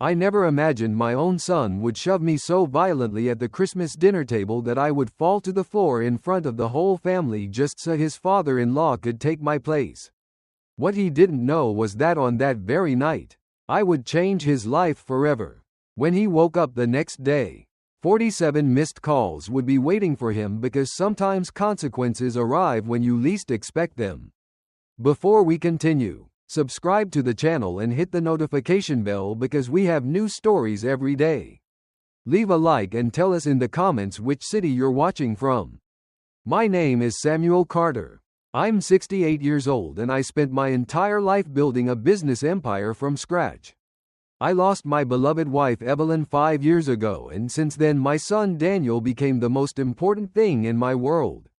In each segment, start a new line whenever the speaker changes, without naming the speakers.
I never imagined my own son would shove me so violently at the Christmas dinner table that I would fall to the floor in front of the whole family just so his father-in-law could take my place. What he didn't know was that on that very night, I would change his life forever. When he woke up the next day, 47 missed calls would be waiting for him because sometimes consequences arrive when you least expect them. Before we continue, subscribe to the channel and hit the notification bell because we have new stories every day. Leave a like and tell us in the comments which city you're watching from. My name is Samuel Carter. I'm 68 years old and I spent my entire life building a business empire from scratch. I lost my beloved wife Evelyn 5 years ago, and since then my son Daniel became the most important thing in my world.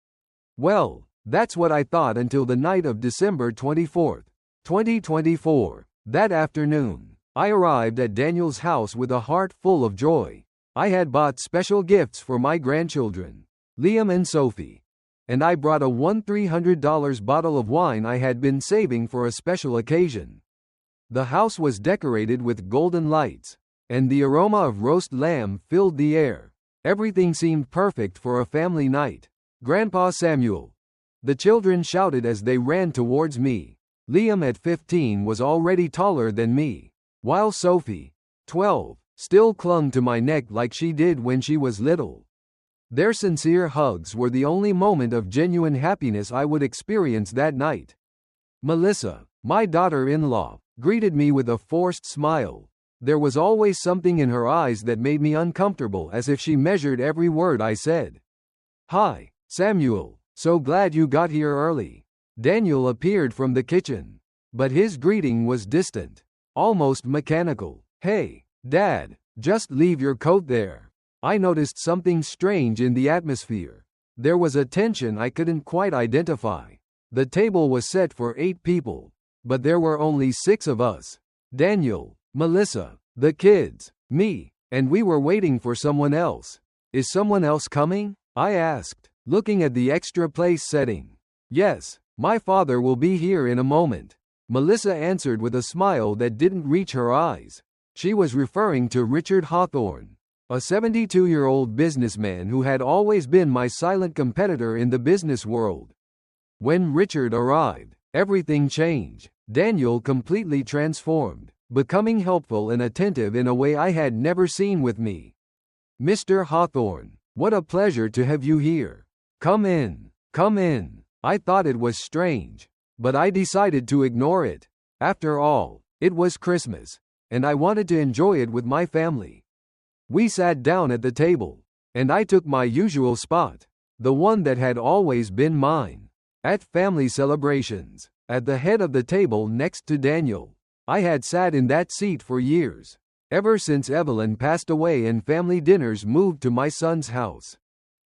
Well, that's what I thought until the night of December 24th. 2024. That afternoon, I arrived at Daniel's house with a heart full of joy. I had bought special gifts for my grandchildren, Liam and Sophie, and I brought a $300 bottle of wine I had been saving for a special occasion. The house was decorated with golden lights, and the aroma of roast lamb filled the air. Everything seemed perfect for a family night. Grandpa Samuel. The children shouted as they ran towards me. Liam at 15 was already taller than me, while Sophie, 12, still clung to my neck like she did when she was little. Their sincere hugs were the only moment of genuine happiness I would experience that night. Melissa, my daughter-in-law, greeted me with a forced smile. There was always something in her eyes that made me uncomfortable, as if she measured every word I said. "Hi, Samuel, so glad you got here early." Daniel appeared from the kitchen, but his greeting was distant, almost mechanical. "Hey, Dad, just leave your coat there." I noticed something strange in the atmosphere. There was a tension I couldn't quite identify. The table was set for 8 people, but there were only 6 of us. Daniel, Melissa, the kids, me, and we were waiting for someone else. "Is someone else coming?" I asked, looking at the extra place setting. "Yes. My father will be here in a moment," Melissa answered with a smile that didn't reach her eyes. She was referring to Richard Hawthorne, a 72-year-old businessman who had always been my silent competitor in the business world. When Richard arrived, everything changed. Daniel completely transformed, becoming helpful and attentive in a way I had never seen with me. "Mr. Hawthorne, what a pleasure to have you here. Come in, come in." I thought it was strange, but I decided to ignore it. After all, it was Christmas, and I wanted to enjoy it with my family. We sat down at the table, and I took my usual spot, the one that had always been mine. At family celebrations, at the head of the table next to Daniel, I had sat in that seat for years, ever since Evelyn passed away and family dinners moved to my son's house.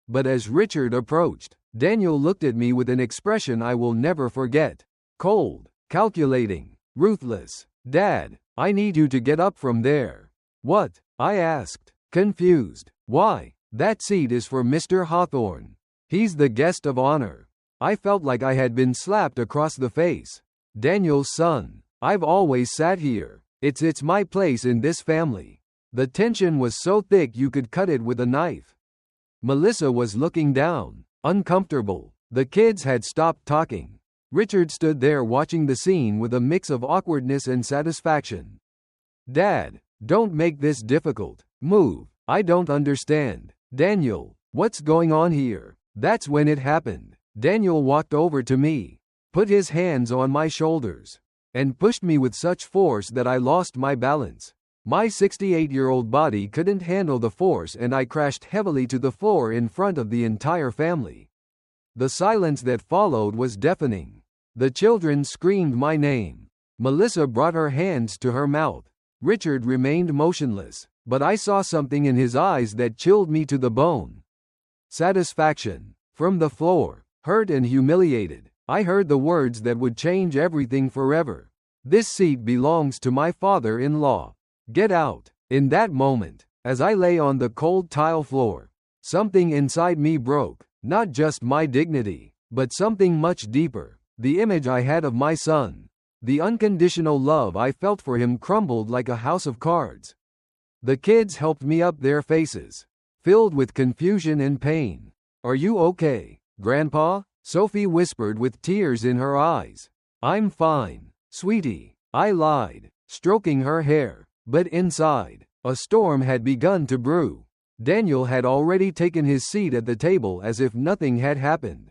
But as Richard approached, Daniel looked at me with an expression I will never forget. Cold, calculating, ruthless. "Dad, I need you to get up from there." "What?" I asked, confused. "Why? That seat is for Mr. Hawthorne. He's the guest of honor." I felt like I had been slapped across the face. "Daniel's son, I've always sat here. It's my place in this family." The tension was so thick you could cut it with a knife. Melissa was looking down, uncomfortable. The kids had stopped talking. Richard stood there watching the scene with a mix of awkwardness and satisfaction. "Dad, don't make this difficult. Move. I don't understand." "Daniel, what's going on here?" That's when it happened. Daniel walked over to me, put his hands on my shoulders, and pushed me with such force that I lost my balance. My 68-year-old body couldn't handle the force and I crashed heavily to the floor in front of the entire family. The silence that followed was deafening. The children screamed my name. Melissa brought her hands to her mouth. Richard remained motionless, but I saw something in his eyes that chilled me to the bone. Satisfaction. From the floor, hurt and humiliated, I heard the words that would change everything forever. "This seat belongs to my father-in-law. Get out." In that moment, as I lay on the cold tile floor, something inside me broke. Not just my dignity, but something much deeper. The image I had of my son, The unconditional love I felt for him crumbled like a house of cards. The kids helped me up, their faces filled with confusion and pain. "Are you okay, Grandpa?" Sophie whispered with tears in her eyes. "I'm fine, sweetie," I lied, stroking her hair. But inside, a storm had begun to brew. Daniel had already taken his seat at the table as if nothing had happened.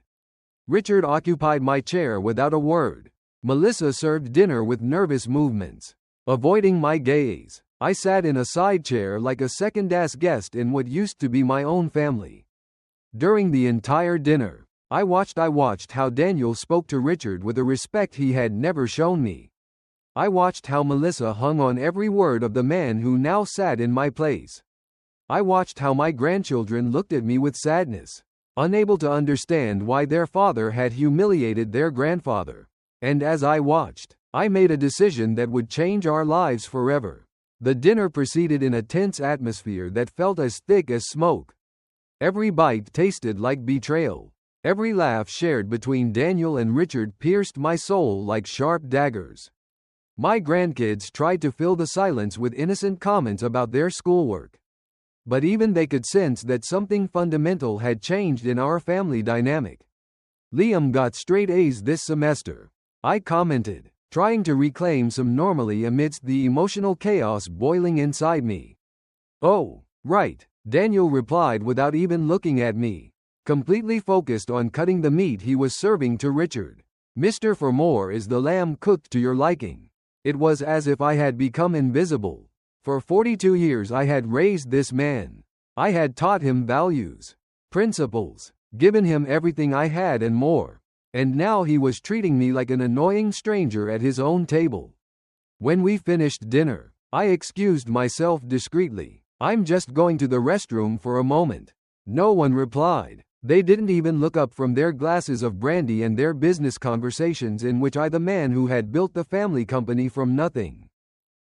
Richard occupied my chair without a word. Melissa served dinner with nervous movements. Avoiding my gaze, I sat in a side chair like a second-class guest in what used to be my own family. During the entire dinner, I watched how Daniel spoke to Richard with a respect he had never shown me. I watched how Melissa hung on every word of the man who now sat in my place. I watched how my grandchildren looked at me with sadness, unable to understand why their father had humiliated their grandfather. And as I watched, I made a decision that would change our lives forever. The dinner proceeded in a tense atmosphere that felt as thick as smoke. Every bite tasted like betrayal. Every laugh shared between Daniel and Richard pierced my soul like sharp daggers. My grandkids tried to fill the silence with innocent comments about their schoolwork. But even they could sense that something fundamental had changed in our family dynamic. "Liam got straight A's this semester," I commented, trying to reclaim some normalcy amidst the emotional chaos boiling inside me. "Oh, right," Daniel replied without even looking at me, completely focused on cutting the meat he was serving to Richard. "Mr. Fermor, is the lamb cooked to your liking?" It was as if I had become invisible. For 42 years I had raised this man. I had taught him values, principles, given him everything I had and more. And now he was treating me like an annoying stranger at his own table. When we finished dinner, I excused myself discreetly. "I'm just going to the restroom for a moment." No one replied. They didn't even look up from their glasses of brandy and their business conversations, in which I, the man who had built the family company from nothing,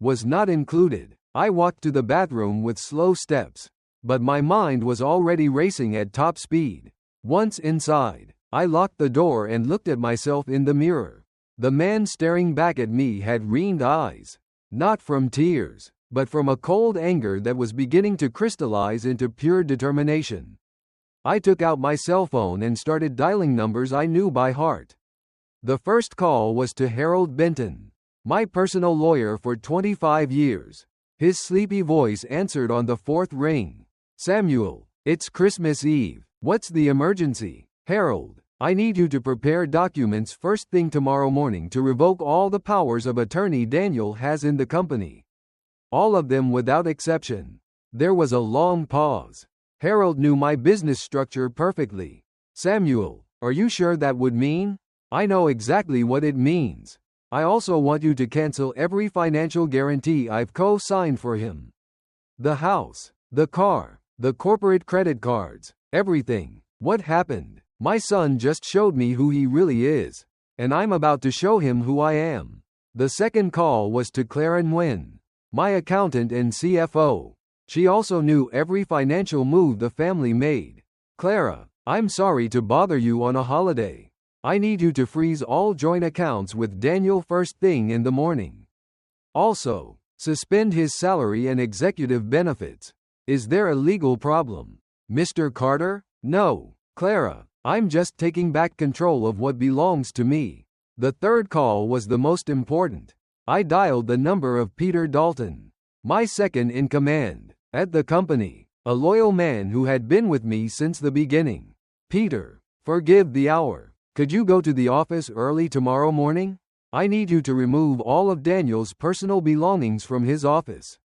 was not included. I walked to the bathroom with slow steps, but my mind was already racing at top speed. Once inside, I locked the door and looked at myself in the mirror. The man staring back at me had ringed eyes, not from tears, but from a cold anger that was beginning to crystallize into pure determination. I took out my cell phone and started dialing numbers I knew by heart. The first call was to Harold Benton, my personal lawyer for 25 years. His sleepy voice answered on the fourth ring. "Samuel, it's Christmas Eve. What's the emergency?" "Harold, I need you to prepare documents first thing tomorrow morning to revoke all the powers of attorney Daniel has in the company. All of them without exception." There was a long pause. Harold knew my business structure perfectly. "Samuel, are you sure that would mean?" "I know exactly what it means. I also want you to cancel every financial guarantee I've co-signed for him. The house, the car, the corporate credit cards, everything." "What happened?" "My son just showed me who he really is, and I'm about to show him who I am." The second call was to Clara Nguyen, my accountant and CFO. She also knew every financial move the family made. "Clara, I'm sorry to bother you on a holiday. I need you to freeze all joint accounts with Daniel first thing in the morning. Also, suspend his salary and executive benefits." "Is there a legal problem, Mr. Carter?" "No, Clara. I'm just taking back control of what belongs to me." The third call was the most important. I dialed the number of Peter Dalton, my second in command at the company, a loyal man who had been with me since the beginning. "Peter, forgive the hour. Could you go to the office early tomorrow morning? I need you to remove all of Daniel's personal belongings from his office."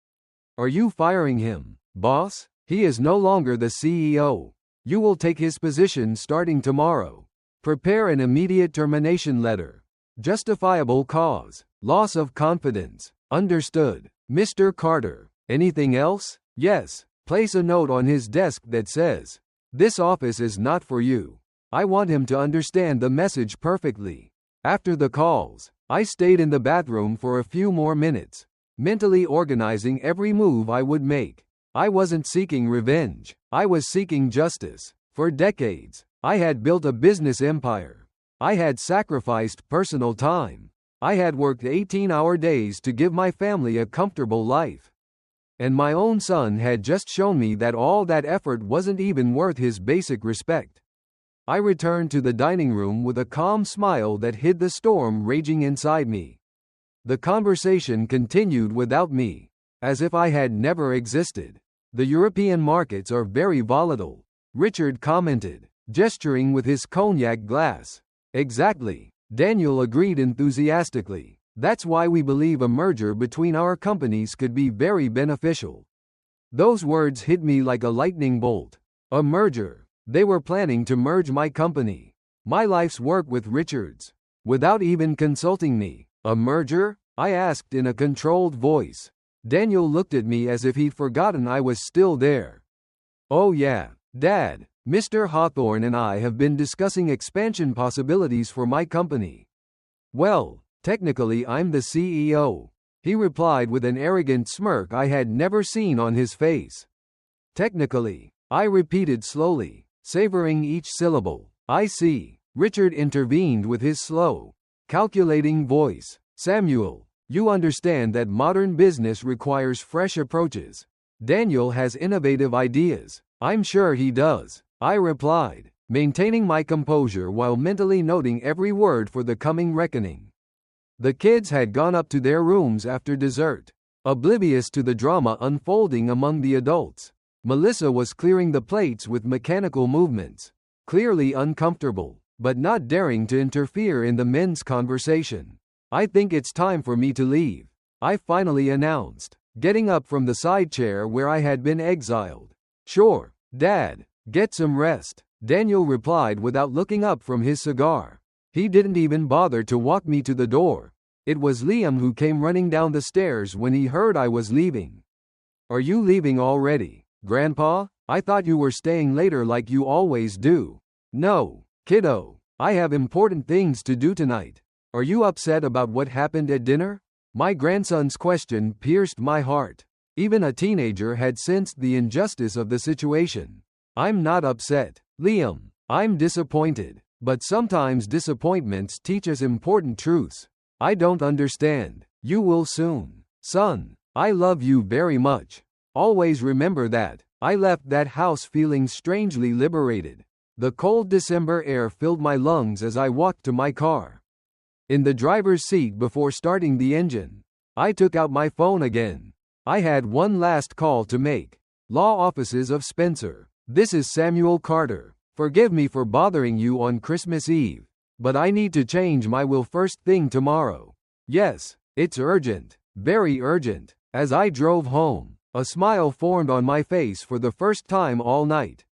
"Are you firing him, boss? He is no longer the CEO. You will take his position starting tomorrow. Prepare an immediate termination letter. Justifiable cause, loss of confidence." "Understood, Mr. Carter." "Anything else?" "Yes. Place a note on his desk that says, 'This office is not for you.'" I want him to understand the message perfectly. After the calls, I stayed in the bathroom for a few more minutes, mentally organizing every move I would make. I wasn't seeking revenge. I was seeking justice. For decades, I had built a business empire. I had sacrificed personal time. I had worked 18-hour days to give my family a comfortable life. And my own son had just shown me that all that effort wasn't even worth his basic respect. I returned to the dining room with a calm smile that hid the storm raging inside me. The conversation continued without me, as if I had never existed. The European markets are very volatile, Richard commented, gesturing with his cognac glass. Exactly, Daniel agreed enthusiastically. That's why we believe a merger between our companies could be very beneficial. Those words hit me like a lightning bolt. A merger. They were planning to merge my company, my life's work with Richard's, without even consulting me. A merger? I asked in a controlled voice. Daniel looked at me as if he'd forgotten I was still there. Oh yeah, Dad, Mr. Hawthorne and I have been discussing expansion possibilities for my company. Well, technically I'm the CEO, he replied with an arrogant smirk I had never seen on his face. Technically, I repeated slowly, savoring each syllable. I see, Richard intervened with his slow, calculating voice. Samuel, you understand that modern business requires fresh approaches. Daniel has innovative ideas. I'm sure he does, I replied, maintaining my composure while mentally noting every word for the coming reckoning. The kids had gone up to their rooms after dessert, oblivious to the drama unfolding among the adults. Melissa was clearing the plates with mechanical movements, clearly uncomfortable, but not daring to interfere in the men's conversation. I think it's time for me to leave, I finally announced, getting up from the side chair where I had been exiled. Sure, Dad, get some rest, Daniel replied without looking up from his cigar. He didn't even bother to walk me to the door. It was Liam who came running down the stairs when he heard I was leaving. Are you leaving already, Grandpa? I thought you were staying later like you always do. No, kiddo, I have important things to do tonight. Are you upset about what happened at dinner? My grandson's question pierced my heart. Even a teenager had sensed the injustice of the situation. I'm not upset, Liam. I'm disappointed. But sometimes disappointments teach us important truths. I don't understand. You will soon. Son, I love you very much. Always remember that. I left that house feeling strangely liberated. The cold December air filled my lungs as I walked to my car. In the driver's seat before starting the engine, I took out my phone again. I had one last call to make. Law Offices of Spencer. This is Samuel Carter. Forgive me for bothering you on Christmas Eve, but I need to change my will first thing tomorrow. Yes, it's urgent, very urgent. As I drove home, a smile formed on my face for the first time all night.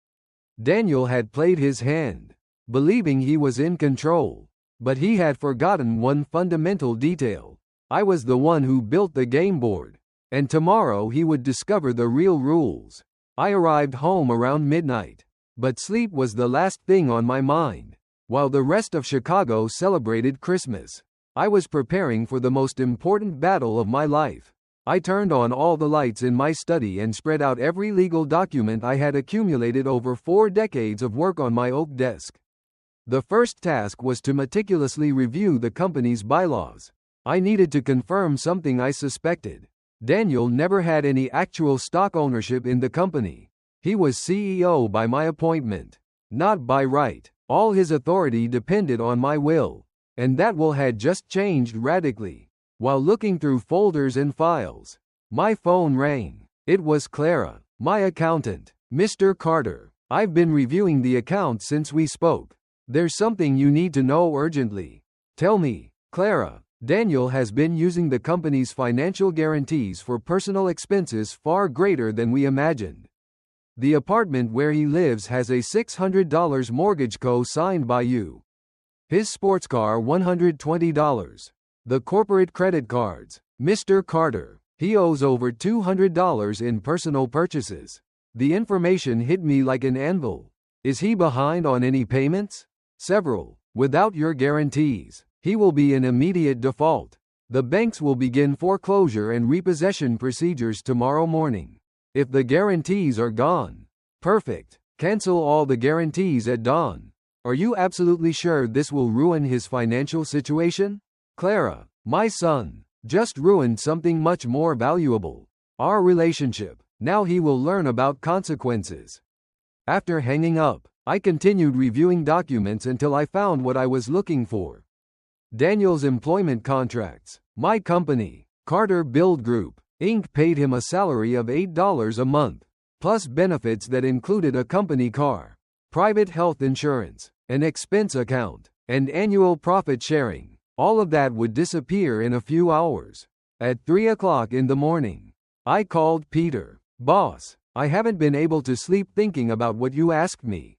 Daniel had played his hand, believing he was in control, but he had forgotten one fundamental detail. I was the one who built the game board, and tomorrow he would discover the real rules. I arrived home around midnight. But sleep was the last thing on my mind. While the rest of Chicago celebrated Christmas, I was preparing for the most important battle of my life. I turned on all the lights in my study and spread out every legal document I had accumulated over 4 decades of work on my oak desk. The first task was to meticulously review the company's bylaws. I needed to confirm something I suspected. Daniel never had any actual stock ownership in the company. He was CEO by my appointment, not by right. All his authority depended on my will, and that will had just changed radically. While looking through folders and files, my phone rang. It was Clara, my accountant. Mr. Carter, I've been reviewing the accounts since we spoke. There's something you need to know urgently. Tell me, Clara. Daniel has been using the company's financial guarantees for personal expenses far greater than we imagined. The apartment where he lives has a $600 mortgage co-signed by you. His sports car $120. The corporate credit cards. Mr. Carter, he owes over $200 in personal purchases. The information hit me like an anvil. Is he behind on any payments? Several. Without your guarantees, he will be in immediate default. The banks will begin foreclosure and repossession procedures tomorrow morning. If the guarantees are gone, perfect. Cancel all the guarantees at dawn. Are you absolutely sure this will ruin his financial situation? Clara, My son just ruined something much more valuable. Our relationship. Now he will learn about consequences. After hanging up, I continued reviewing documents until I found what I was looking for. Daniel's employment contracts. My company, Carter Build Group, Inc. paid him a salary of $8 a month, plus benefits that included a company car, private health insurance, an expense account, and annual profit sharing. All of that would disappear in a few hours. At 3 o'clock in the morning, I called Peter. Boss, I haven't been able to sleep thinking about what you asked me.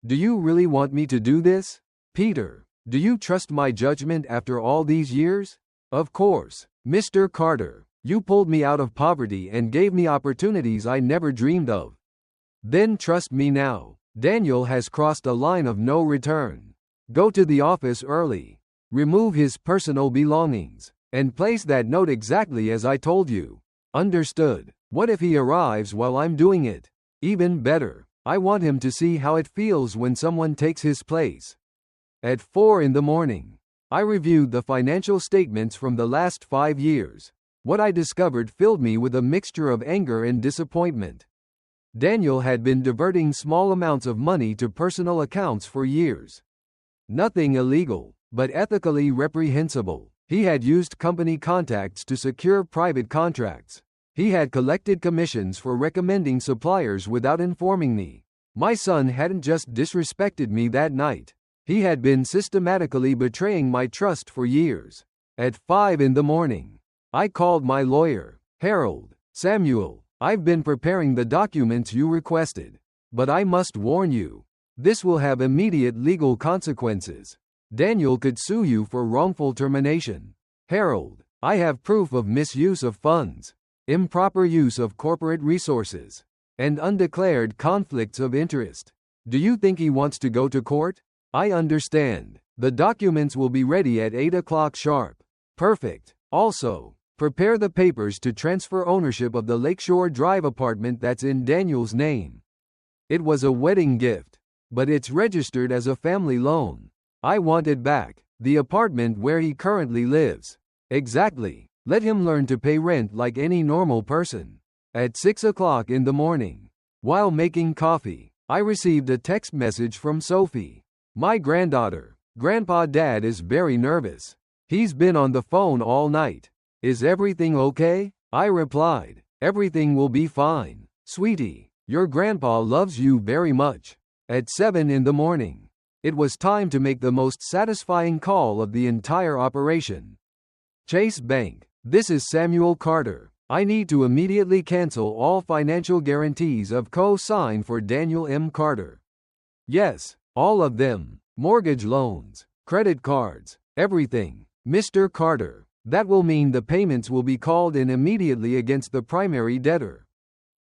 Do you really want me to do this? Peter, do you trust my judgment after all these years? Of course, Mr. Carter. You pulled me out of poverty and gave me opportunities I never dreamed of. Then trust me now. Daniel has crossed a line of no return. Go to the office early. Remove his personal belongings, and place that note exactly as I told you. Understood. What if he arrives while I'm doing it? Even better. I want him to see how it feels when someone takes his place. At 4 in the morning, I reviewed the financial statements from the last 5 years. What I discovered filled me with a mixture of anger and disappointment. Daniel had been diverting small amounts of money to personal accounts for years. Nothing illegal, but ethically reprehensible. He had used company contacts to secure private contracts. He had collected commissions for recommending suppliers without informing me. My son hadn't just disrespected me that night. He had been systematically betraying my trust for years. At 5 in the morning, I called my lawyer, Harold. Samuel, I've been preparing the documents you requested. But I must warn you, this will have immediate legal consequences. Daniel could sue you for wrongful termination. Harold, I have proof of misuse of funds, improper use of corporate resources, and undeclared conflicts of interest. Do you think he wants to go to court? I understand. The documents will be ready at 8 o'clock sharp. Perfect. Also, prepare the papers to transfer ownership of the Lakeshore Drive apartment that's in Daniel's name. It was a wedding gift, but it's registered as a family loan. I want it back. The apartment where he currently lives. Exactly. Let him learn to pay rent like any normal person. At 6 o'clock in the morning, while making coffee, I received a text message from Sophie. My granddaughter. Grandpa Dad is very nervous. He's been on the phone all night. Is everything okay? I replied, everything will be fine. Sweetie, your grandpa loves you very much. At 7 in the morning, it was time to make the most satisfying call of the entire operation. Chase Bank. This is Samuel Carter. I need to immediately cancel all financial guarantees of co-sign for Daniel M. Carter. Yes, all of them. Mortgage loans, credit cards, everything. Mr. Carter. That will mean the payments will be called in immediately against the primary debtor.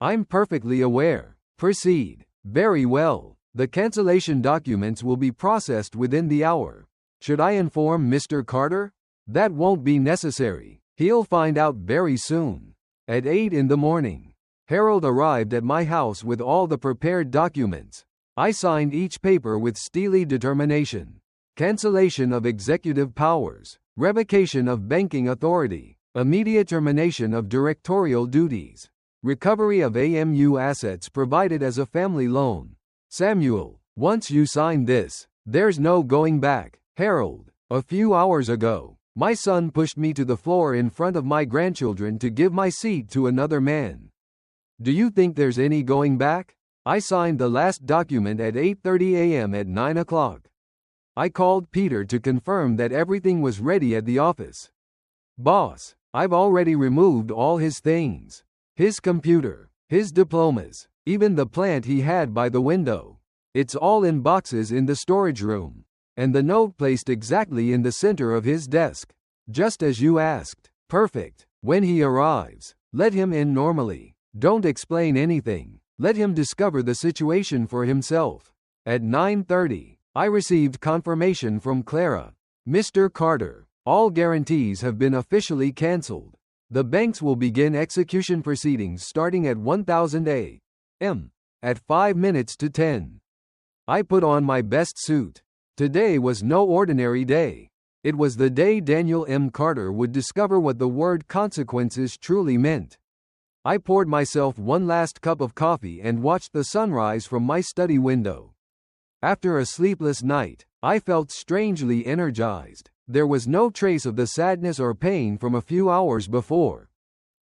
I'm perfectly aware. Proceed. Very well. The cancellation documents will be processed within the hour. Should I inform Mr. Carter? That won't be necessary. He'll find out very soon. At 8 in the morning, Harold arrived at my house with all the prepared documents. I signed each paper with steely determination. Cancellation of executive powers, revocation of banking authority, immediate termination of directorial duties, recovery of AMU assets provided as a family loan. Samuel, once you sign this, there's no going back. Harold, a few hours ago, my son pushed me to the floor in front of my grandchildren to give my seat to another man. Do you think there's any going back? I signed the last document at 8:30 a.m. at 9 o'clock. I called Peter to confirm that everything was ready at the office. Boss, I've already removed all his things. His computer, his diplomas, even the plant he had by the window. It's all in boxes in the storage room. And the note placed exactly in the center of his desk. Just as you asked. Perfect. When he arrives, let him in normally. Don't explain anything. Let him discover the situation for himself. At 9:30, I received confirmation from Clara. Mr. Carter, all guarantees have been officially canceled. The banks will begin execution proceedings starting at 1000 a.m. at 5 minutes to 10. I put on my best suit. Today was no ordinary day. It was the day Daniel M. Carter would discover what the word consequences truly meant. I poured myself one last cup of coffee and watched the sunrise from my study window. After a sleepless night, I felt strangely energized. There was no trace of the sadness or pain from a few hours before.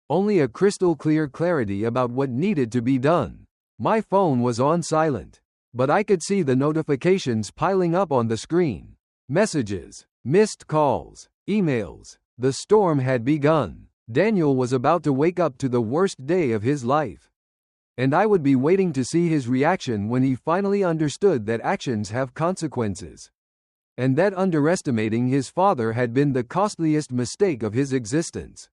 Only a crystal clear clarity about what needed to be done. My phone was on silent, but I could see the notifications piling up on the screen. Messages, missed calls, emails. The storm had begun. Daniel was about to wake up to the worst day of his life. And I would be waiting to see his reaction when he finally understood that actions have consequences. And that underestimating his father had been the costliest mistake of his existence.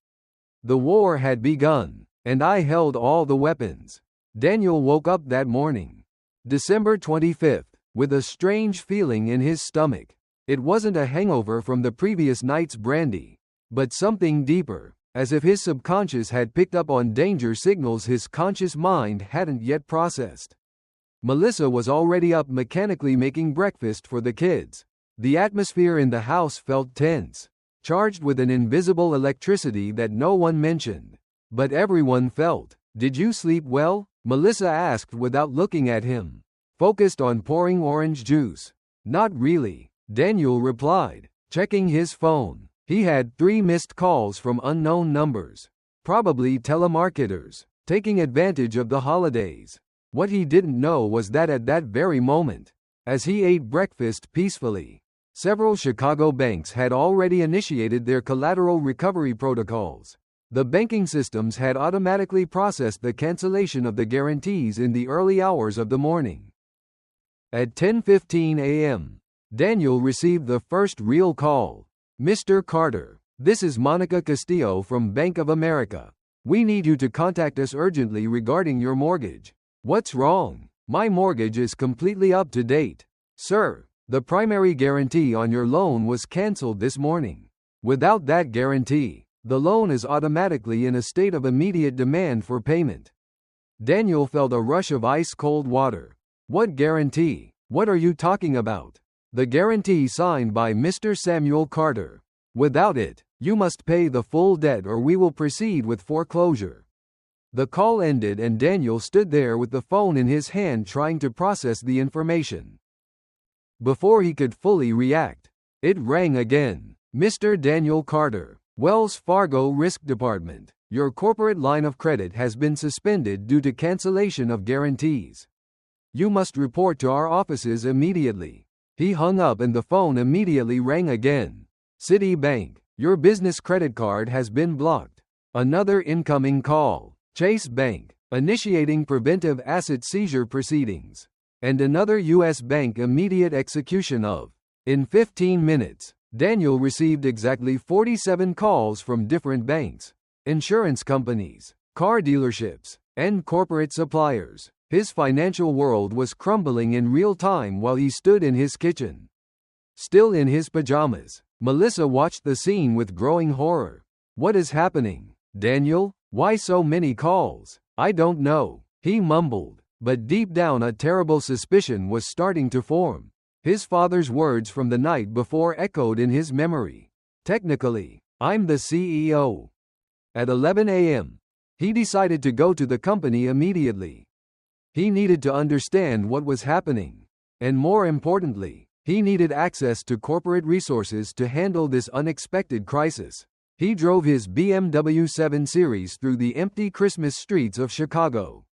The war had begun, and I held all the weapons. Daniel woke up that morning, December 25th, with a strange feeling in his stomach. It wasn't a hangover from the previous night's brandy, but something deeper, as if his subconscious had picked up on danger signals his conscious mind hadn't yet processed. Melissa was already up mechanically making breakfast for the kids. The atmosphere in the house felt tense, charged with an invisible electricity that no one mentioned, but everyone felt. "Did you sleep well?" Melissa asked without looking at him, focused on pouring orange juice. "Not really," Daniel replied, checking his phone. He had 3 missed calls from unknown numbers, probably telemarketers, taking advantage of the holidays. What he didn't know was that at that very moment, as he ate breakfast peacefully, several Chicago banks had already initiated their collateral recovery protocols. The banking systems had automatically processed the cancellation of the guarantees in the early hours of the morning. At 10:15 a.m., Daniel received the first real call. "Mr. Carter, this is Monica Castillo from Bank of America. We need you to contact us urgently regarding your mortgage." "What's wrong?" "My mortgage is completely up to date, sir. The primary guarantee on your loan was canceled this morning. Without that guarantee, the loan is automatically in a state of immediate demand for payment." Daniel felt a rush of ice-cold water. "What guarantee? What are you talking about?" "The guarantee signed by Mr. Samuel Carter. Without it, you must pay the full debt or we will proceed with foreclosure." The call ended and Daniel stood there with the phone in his hand trying to process the information. Before he could fully react, it rang again. "Mr. Daniel Carter, Wells Fargo Risk Department. Your corporate line of credit has been suspended due to cancellation of guarantees. You must report to our offices immediately." He hung up and the phone immediately rang again. "Citibank, your business credit card has been blocked." Another incoming call. "Chase Bank, initiating preventive asset seizure proceedings." And another U.S. bank immediate execution of. In 15 minutes, Daniel received exactly 47 calls from different banks, insurance companies, car dealerships, and corporate suppliers. His financial world was crumbling in real time while he stood in his kitchen. Still in his pajamas, Melissa watched the scene with growing horror. "What is happening, Daniel? Why so many calls?" "I don't know," he mumbled, but deep down a terrible suspicion was starting to form. His father's words from the night before echoed in his memory. "Technically, I'm the CEO." At 11 a.m., he decided to go to the company immediately. He needed to understand what was happening. And more importantly, he needed access to corporate resources to handle this unexpected crisis. He drove his BMW 7 Series through the empty Christmas streets of Chicago,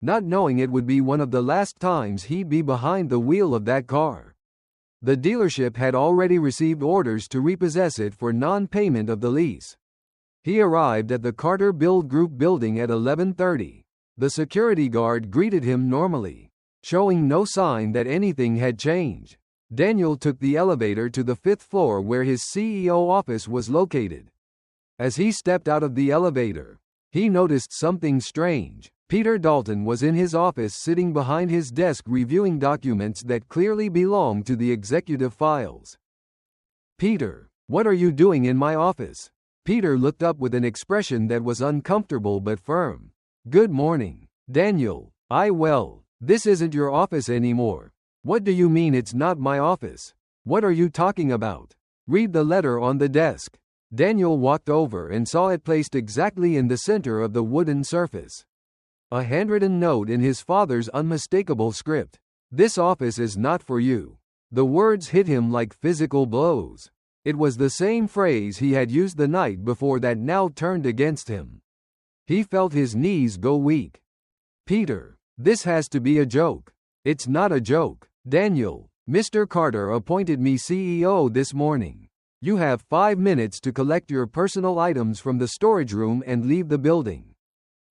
not knowing it would be one of the last times he'd be behind the wheel of that car. The dealership had already received orders to repossess it for non-payment of the lease. He arrived at the Carter Build Group building at 11:30. The security guard greeted him normally, showing no sign that anything had changed. Daniel took the elevator to the 5th floor where his CEO office was located. As he stepped out of the elevator, he noticed something strange. Peter Dalton was in his office sitting behind his desk reviewing documents that clearly belonged to the executive files. "Peter, what are you doing in my office?" Peter looked up with an expression that was uncomfortable but firm. "Good morning, Daniel." Well, this isn't your office anymore." "What do you mean it's not my office? What are you talking about?" Read the letter on the desk. Daniel walked over and saw it placed exactly in the center of the wooden surface. A handwritten note in his father's unmistakable script. This office is not for you. The words hit him like physical blows. It was the same phrase he had used the night before that now turned against him. He felt his knees go weak. Peter, this has to be a joke. It's not a joke. Daniel, Mr. Carter appointed me CEO this morning. You have 5 minutes to collect your personal items from the storage room and leave the building.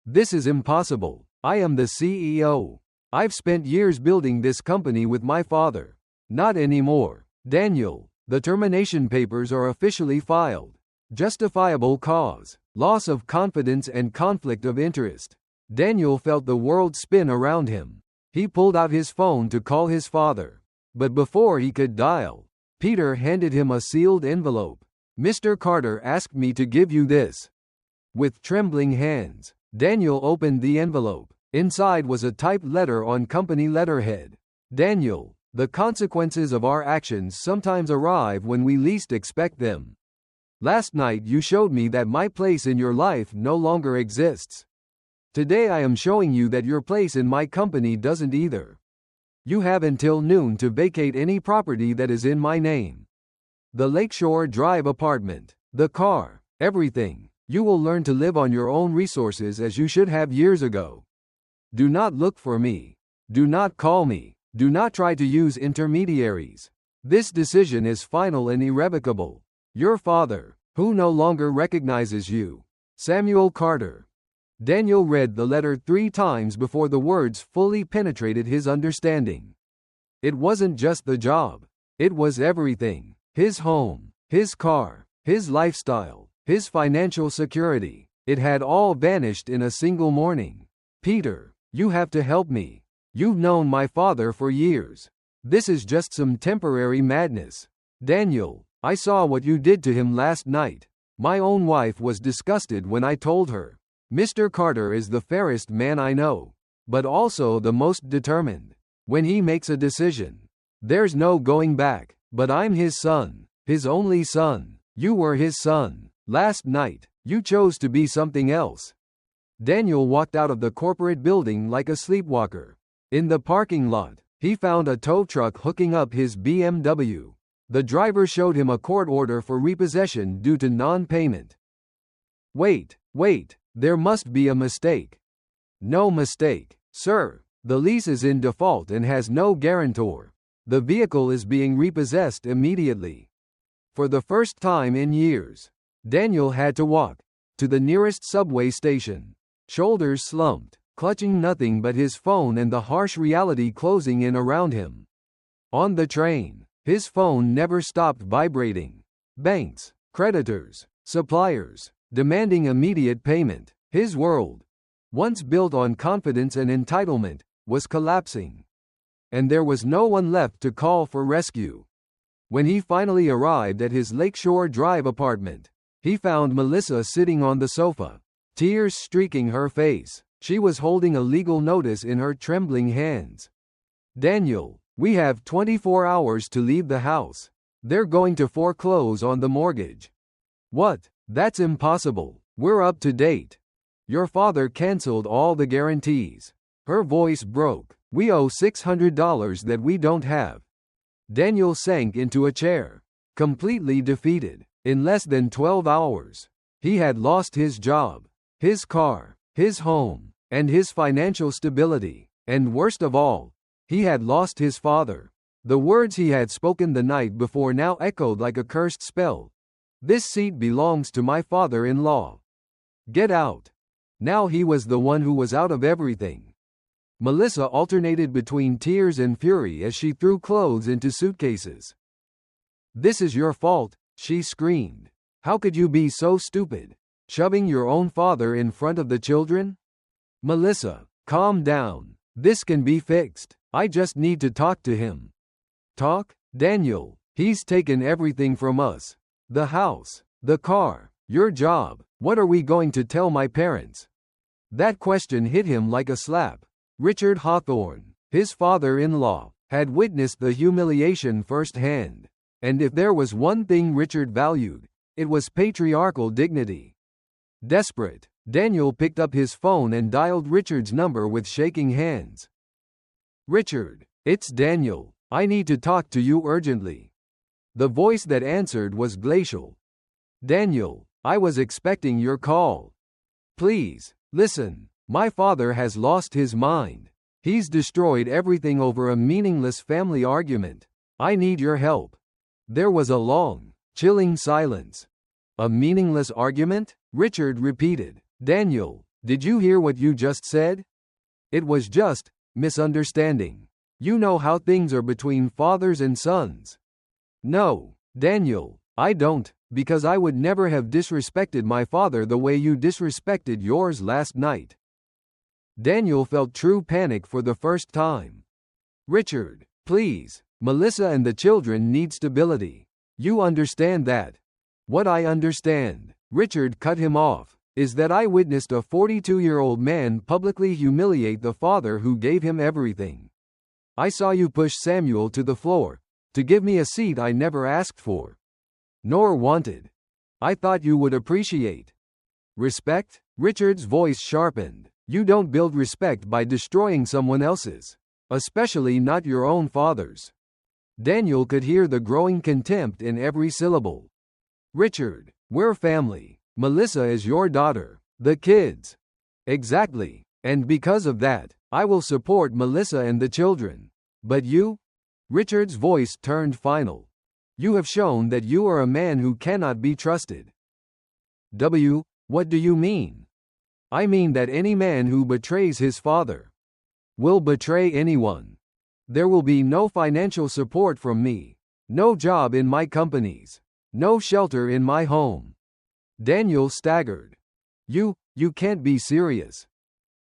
This is impossible. I am the CEO. I've spent years building this company with my father. Not anymore. Daniel, the termination papers are officially filed. Justifiable cause, loss of confidence and conflict of interest. Daniel felt the world spin around him. He pulled out his phone to call his father. But before he could dial, Peter handed him a sealed envelope. Mr. Carter asked me to give you this. With trembling hands, Daniel opened the envelope. Inside was a typed letter on company letterhead. Daniel, the consequences of our actions sometimes arrive when we least expect them. Last night you showed me that my place in your life no longer exists. Today I am showing you that your place in my company doesn't either. You have until noon to vacate any property that is in my name. The Lakeshore Drive apartment, the car, everything. You will learn to live on your own resources as you should have years ago. Do not look for me. Do not call me. Do not try to use intermediaries. This decision is final and irrevocable. Your father, who no longer recognizes you. Samuel Carter. Daniel read the letter 3 times before the words fully penetrated his understanding. It wasn't just the job. It was everything. His home, his car, his lifestyle, his financial security. It had all vanished in a single morning. Peter, you have to help me. You've known my father for years. This is just some temporary madness. Daniel, I saw what you did to him last night. My own wife was disgusted when I told her. Mr. Carter is the fairest man I know, but also the most determined. When he makes a decision, there's no going back. But I'm his son, his only son. You were his son. Last night, you chose to be something else. Daniel walked out of the corporate building like a sleepwalker. In the parking lot, he found a tow truck hooking up his BMW. The driver showed him a court order for repossession due to non-payment. Wait, there must be a mistake. No mistake, sir. The lease is in default and has no guarantor. The vehicle is being repossessed immediately. For the first time in years, Daniel had to walk to the nearest subway station, shoulders slumped, clutching nothing but his phone and the harsh reality closing in around him. On the train, his phone never stopped vibrating. Banks, creditors, suppliers, demanding immediate payment. His world, once built on confidence and entitlement, was collapsing. And there was no one left to call for rescue. When he finally arrived at his Lakeshore Drive apartment, he found Melissa sitting on the sofa, tears streaking her face. She was holding a legal notice in her trembling hands. Daniel, we have 24 hours to leave the house. They're going to foreclose on the mortgage. What? That's impossible. We're up to date. Your father canceled all the guarantees. Her voice broke. We owe $600 that we don't have. Daniel sank into a chair, completely defeated. In less than 12 hours, he had lost his job, his car, his home, and his financial stability. And worst of all, he had lost his father. The words he had spoken the night before now echoed like a cursed spell. This seat belongs to my father-in-law. Get out. Now he was the one who was out of everything. Melissa alternated between tears and fury as she threw clothes into suitcases. This is your fault, she screamed. How could you be so stupid? Shoving your own father in front of the children? Melissa, calm down. This can be fixed. I just need to talk to him. Talk? Daniel, he's taken everything from us. The house, the car, your job. What are we going to tell my parents? That question hit him like a slap. Richard Hawthorne, his father-in-law, had witnessed the humiliation firsthand. And if there was one thing Richard valued, it was patriarchal dignity. Desperate, Daniel picked up his phone and dialed Richard's number with shaking hands. "Richard, it's Daniel. I need to talk to you urgently." The voice that answered was glacial. "Daniel, I was expecting your call. Please, listen. My father has lost his mind. He's destroyed everything over a meaningless family argument. I need your help." There was a long, chilling silence. "A meaningless argument?" Richard repeated. "Daniel, did you hear what you just said? It was just misunderstanding. You know how things are between fathers and sons." "No, Daniel, I don't, because I would never have disrespected my father the way you disrespected yours last night." Daniel felt true panic for the first time. "Richard, please, Melissa and the children need stability. You understand that." "What I understand," Richard cut him off, "is that I witnessed a 42-year-old man publicly humiliate the father who gave him everything. I saw you push Samuel to the floor, to give me a seat I never asked for. Nor wanted. I thought you would appreciate respect." Richard's voice sharpened. "You don't build respect by destroying someone else's, especially not your own father's." Daniel could hear the growing contempt in every syllable. "Richard, we're family. Melissa is your daughter. The kids." "Exactly. And because of that, I will support Melissa and the children. But you?" Richard's voice turned final. "You have shown that you are a man who cannot be trusted." What do you mean?" "I mean that any man who betrays his father will betray anyone. There will be no financial support from me, no job in my companies, no shelter in my home." Daniel staggered. You can't be serious."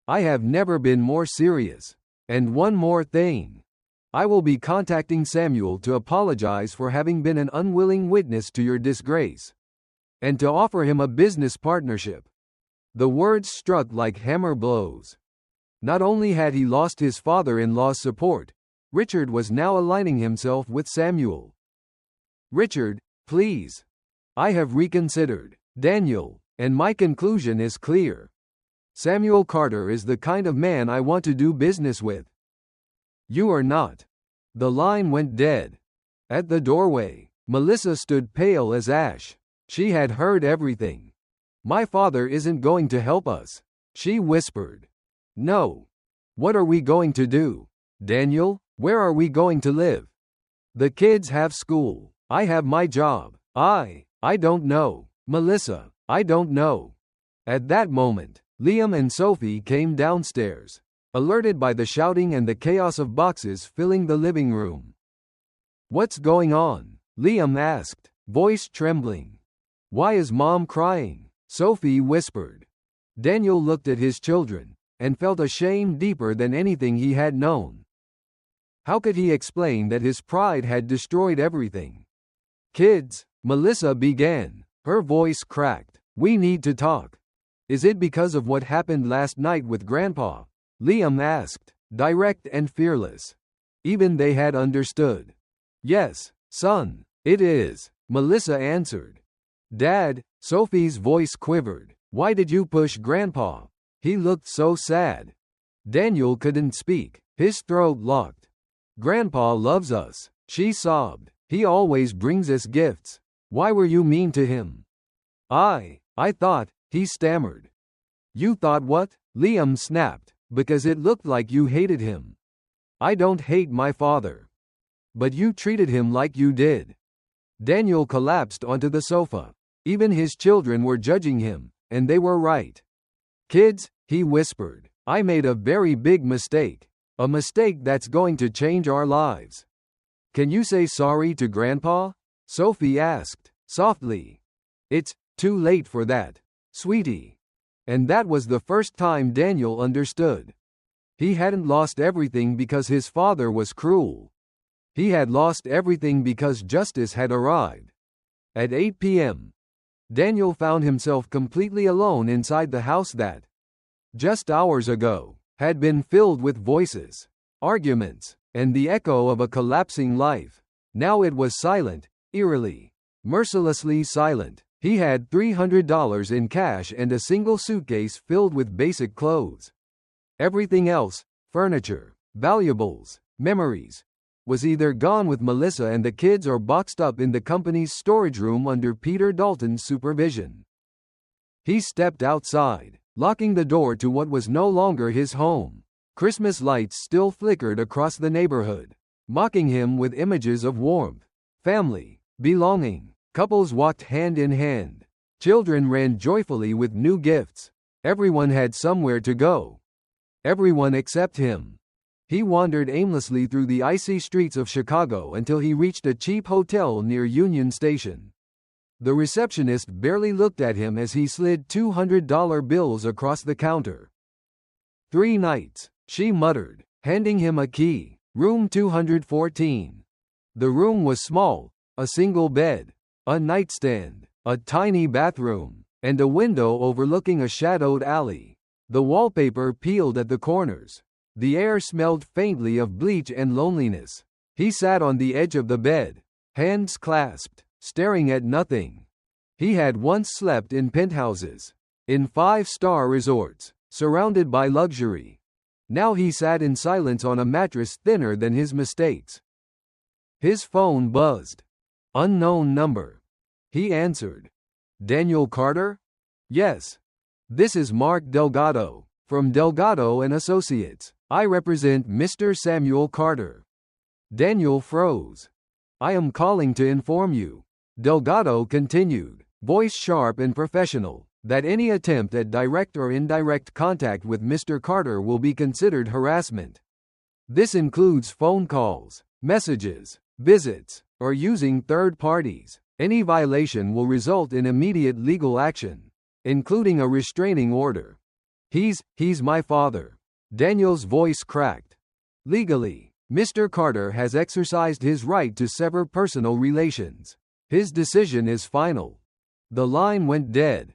"I have never been more serious. And one more thing. I will be contacting Samuel to apologize for having been an unwilling witness to your disgrace. And to offer him a business partnership." The words struck like hammer blows. Not only had he lost his father-in-law's support, Richard was now aligning himself with Samuel. "Richard, please. I have reconsidered, Daniel, and my conclusion is clear. Samuel Carter is the kind of man I want to do business with. You are not." The line went dead. At the doorway, Melissa stood pale as ash. She had heard everything. "My father isn't going to help us," she whispered. "No. What are we going to do? Daniel, where are we going to live? The kids have school. I have my job. I don't know. Melissa, I don't know." At that moment, Liam and Sophie came downstairs, alerted by the shouting and the chaos of boxes filling the living room. "What's going on?" Liam asked, voice trembling. "Why is Mom crying?" Sophie whispered. Daniel looked at his children, and felt a shame deeper than anything he had known. How could he explain that his pride had destroyed everything? "Kids," Melissa began, her voice cracked. "We need to talk." "Is it because of what happened last night with Grandpa?" Liam asked, direct and fearless. Even they had understood. "Yes, son, it is," Melissa answered. "Dad," Sophie's voice quivered, "why did you push Grandpa? He looked so sad." Daniel couldn't speak, his throat locked. "Grandpa loves us," she sobbed. "He always brings us gifts. Why were you mean to him?" I thought," he stammered. "You thought what?" Liam snapped. "Because it looked like you hated him." "I don't hate my father." "But you treated him like you did." Daniel collapsed onto the sofa. Even his children were judging him, and they were right. "Kids," he whispered, "I made a very big mistake. A mistake that's going to change our lives." "Can you say sorry to Grandpa?" Sophie asked, softly. "It's too late for that, sweetie." And that was the first time Daniel understood. He hadn't lost everything because his father was cruel. He had lost everything because justice had arrived. At 8 p.m., Daniel found himself completely alone inside the house that, just hours ago, had been filled with voices, arguments, and the echo of a collapsing life. Now it was silent, Eerily, mercilessly silent. He had $300 in cash and a single suitcase filled with basic clothes. Everything else, furniture, valuables, memories, was either gone with Melissa and the kids or boxed up in the company's storage room under Peter Dalton's supervision. He stepped outside, locking the door to what was no longer his home. Christmas lights still flickered across the neighborhood, mocking him with images of warmth, family, belonging. Couples walked hand in hand. Children ran joyfully with new gifts. Everyone had somewhere to go. Everyone except him. He wandered aimlessly through the icy streets of Chicago until he reached a cheap hotel near Union Station. The receptionist barely looked at him as he slid $200 bills across the counter. 3 nights, she muttered, handing him a key. Room 214. The room was small, a single bed, a nightstand, a tiny bathroom, and a window overlooking a shadowed alley. The wallpaper peeled at the corners. The air smelled faintly of bleach and loneliness. He sat on the edge of the bed, hands clasped, staring at nothing. He had once slept in penthouses, in 5-star resorts, surrounded by luxury. Now he sat in silence on a mattress thinner than his mistakes. His phone buzzed. Unknown number. He answered. Daniel Carter? Yes. This is Mark Delgado, from Delgado and Associates. I represent Mr. Samuel Carter. Daniel froze. I am calling to inform you, Delgado continued, voice sharp and professional, that any attempt at direct or indirect contact with Mr. Carter will be considered harassment. This includes phone calls, messages, visits, or using third parties. Any violation will result in immediate legal action, including a restraining order. He's my father. Daniel's voice cracked. Legally, Mr. Carter has exercised his right to sever personal relations. His decision is final. The line went dead.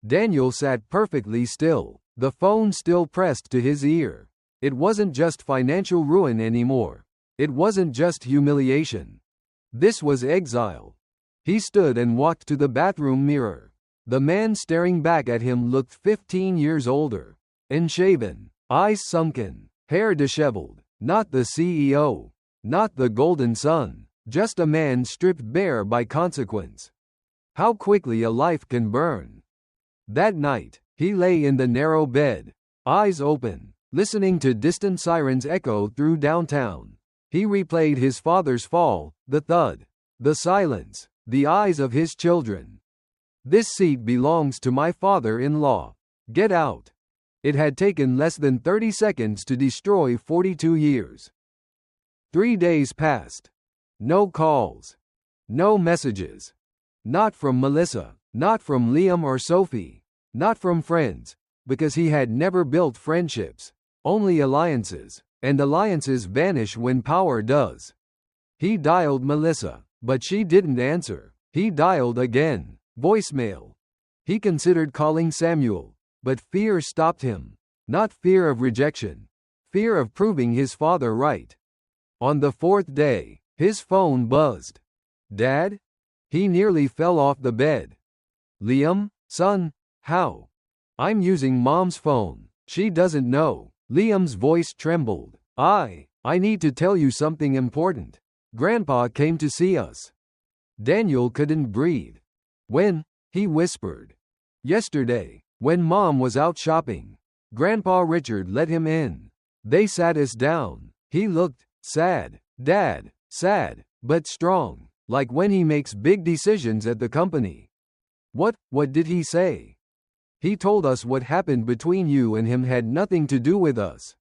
Daniel sat perfectly still, the phone still pressed to his ear. It wasn't just financial ruin anymore. It wasn't just humiliation. This was exile. He stood and walked to the bathroom mirror. The man staring back at him looked 15 years older. Unshaven, eyes sunken, hair disheveled. Not the CEO. Not the golden son. Just a man stripped bare by consequence. How quickly a life can burn. That night, he lay in the narrow bed, eyes open, listening to distant sirens echo through downtown. He replayed his father's fall, the thud, the silence, the eyes of his children. This seat belongs to my father-in-law. Get out. It had taken less than 30 seconds to destroy 42 years. 3 days passed. No calls. No messages. Not from Melissa. Not from Liam or Sophie. Not from friends, because he had never built friendships. Only alliances. And alliances vanish when power does. He dialed Melissa, but she didn't answer. He dialed again. Voicemail. He considered calling Samuel, but fear stopped him. Not fear of rejection. Fear of proving his father right. On the 4th day, his phone buzzed. Dad? He nearly fell off the bed. Liam? Son? How? I'm using Mom's phone. She doesn't know. Liam's voice trembled. I need to tell you something important. Grandpa came to see us. Daniel couldn't breathe. When? He whispered. Yesterday, when Mom was out shopping. Grandpa Richard let him in. They sat us down. He looked sad. Dad, sad, but strong, like when he makes big decisions at the company. What did he say? He told us what happened between you and him had nothing to do with us.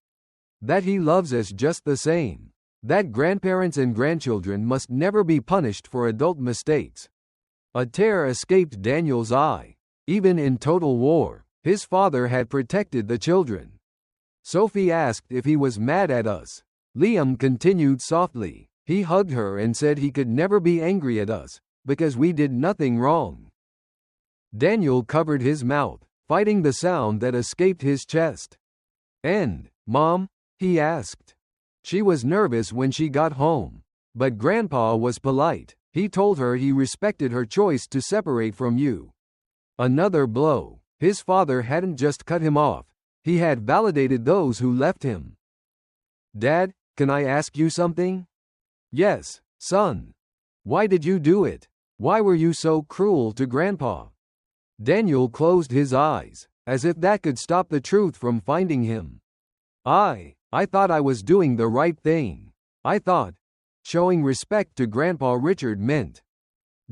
That he loves us just the same. That grandparents and grandchildren must never be punished for adult mistakes. A tear escaped Daniel's eye. Even in total war, his father had protected the children. Sophie asked if he was mad at us. Liam continued softly. He hugged her and said he could never be angry at us, because we did nothing wrong. Daniel covered his mouth, fighting the sound that escaped his chest. And, Mom? He asked. She was nervous when she got home. But Grandpa was polite. He told her he respected her choice to separate from you. Another blow. His father hadn't just cut him off, he had validated those who left him. Dad, can I ask you something? Yes, son. Why did you do it? Why were you so cruel to Grandpa? Daniel closed his eyes, as if that could stop the truth from finding him. I thought I was doing the right thing. I thought showing respect to Grandpa Richard meant.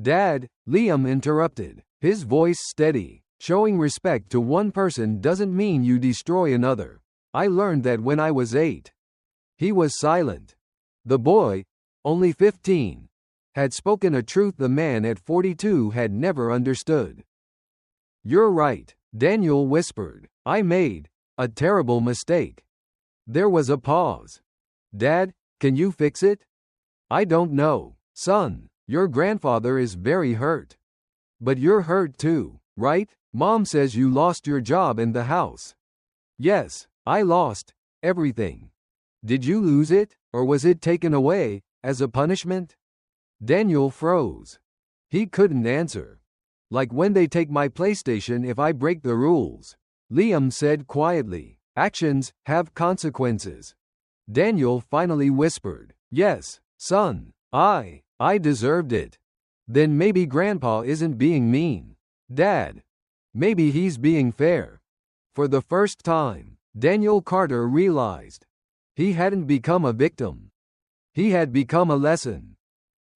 Dad, Liam interrupted, his voice steady. Showing respect to one person doesn't mean you destroy another. I learned that when I was 8. He was silent. The boy, only 15, had spoken a truth the man at 42 had never understood. You're right, Daniel whispered. I made a terrible mistake. There was a pause. Dad, can you fix it? I don't know, son. Your grandfather is very hurt. But you're hurt too, right? Mom says you lost your job in the house. Yes, I lost everything. Did you lose it, or was it taken away, as a punishment? Daniel froze. He couldn't answer. Like when they take my PlayStation if I break the rules. Liam said quietly, actions have consequences. Daniel finally whispered, yes, son, I deserved it. Then maybe Grandpa isn't being mean. Dad, maybe he's being fair. For the first time, Daniel Carter realized he hadn't become a victim. He had become a lesson.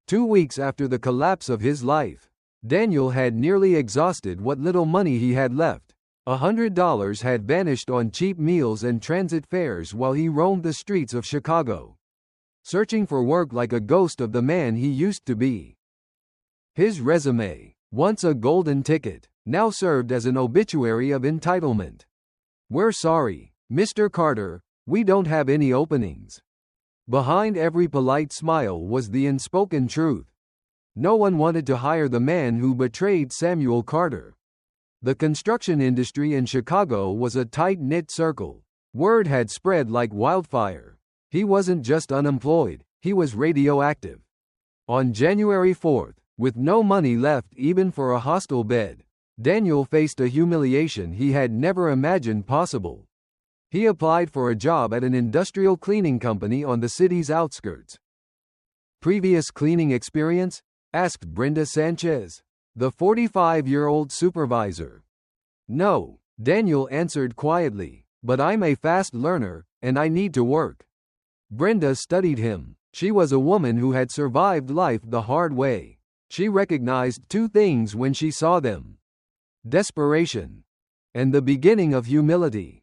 2 weeks after the collapse of his life, Daniel had nearly exhausted what little money he had left. $100 had vanished on cheap meals and transit fares while he roamed the streets of Chicago, searching for work like a ghost of the man he used to be. His resume, once a golden ticket, now served as an obituary of entitlement. We're sorry, Mr. Carter, we don't have any openings. Behind every polite smile was the unspoken truth. No one wanted to hire the man who betrayed Samuel Carter. The construction industry in Chicago was a tight-knit circle. Word had spread like wildfire. He wasn't just unemployed, he was radioactive. On January 4th, with no money left even for a hostel bed, Daniel faced a humiliation he had never imagined possible. He applied for a job at an industrial cleaning company on the city's outskirts. Previous cleaning experience? Asked Brenda Sanchez, the 45-year-old supervisor. No, Daniel answered quietly, but I'm a fast learner, and I need to work. Brenda studied him. She was a woman who had survived life the hard way. She recognized 2 things when she saw them: desperation and the beginning of humility.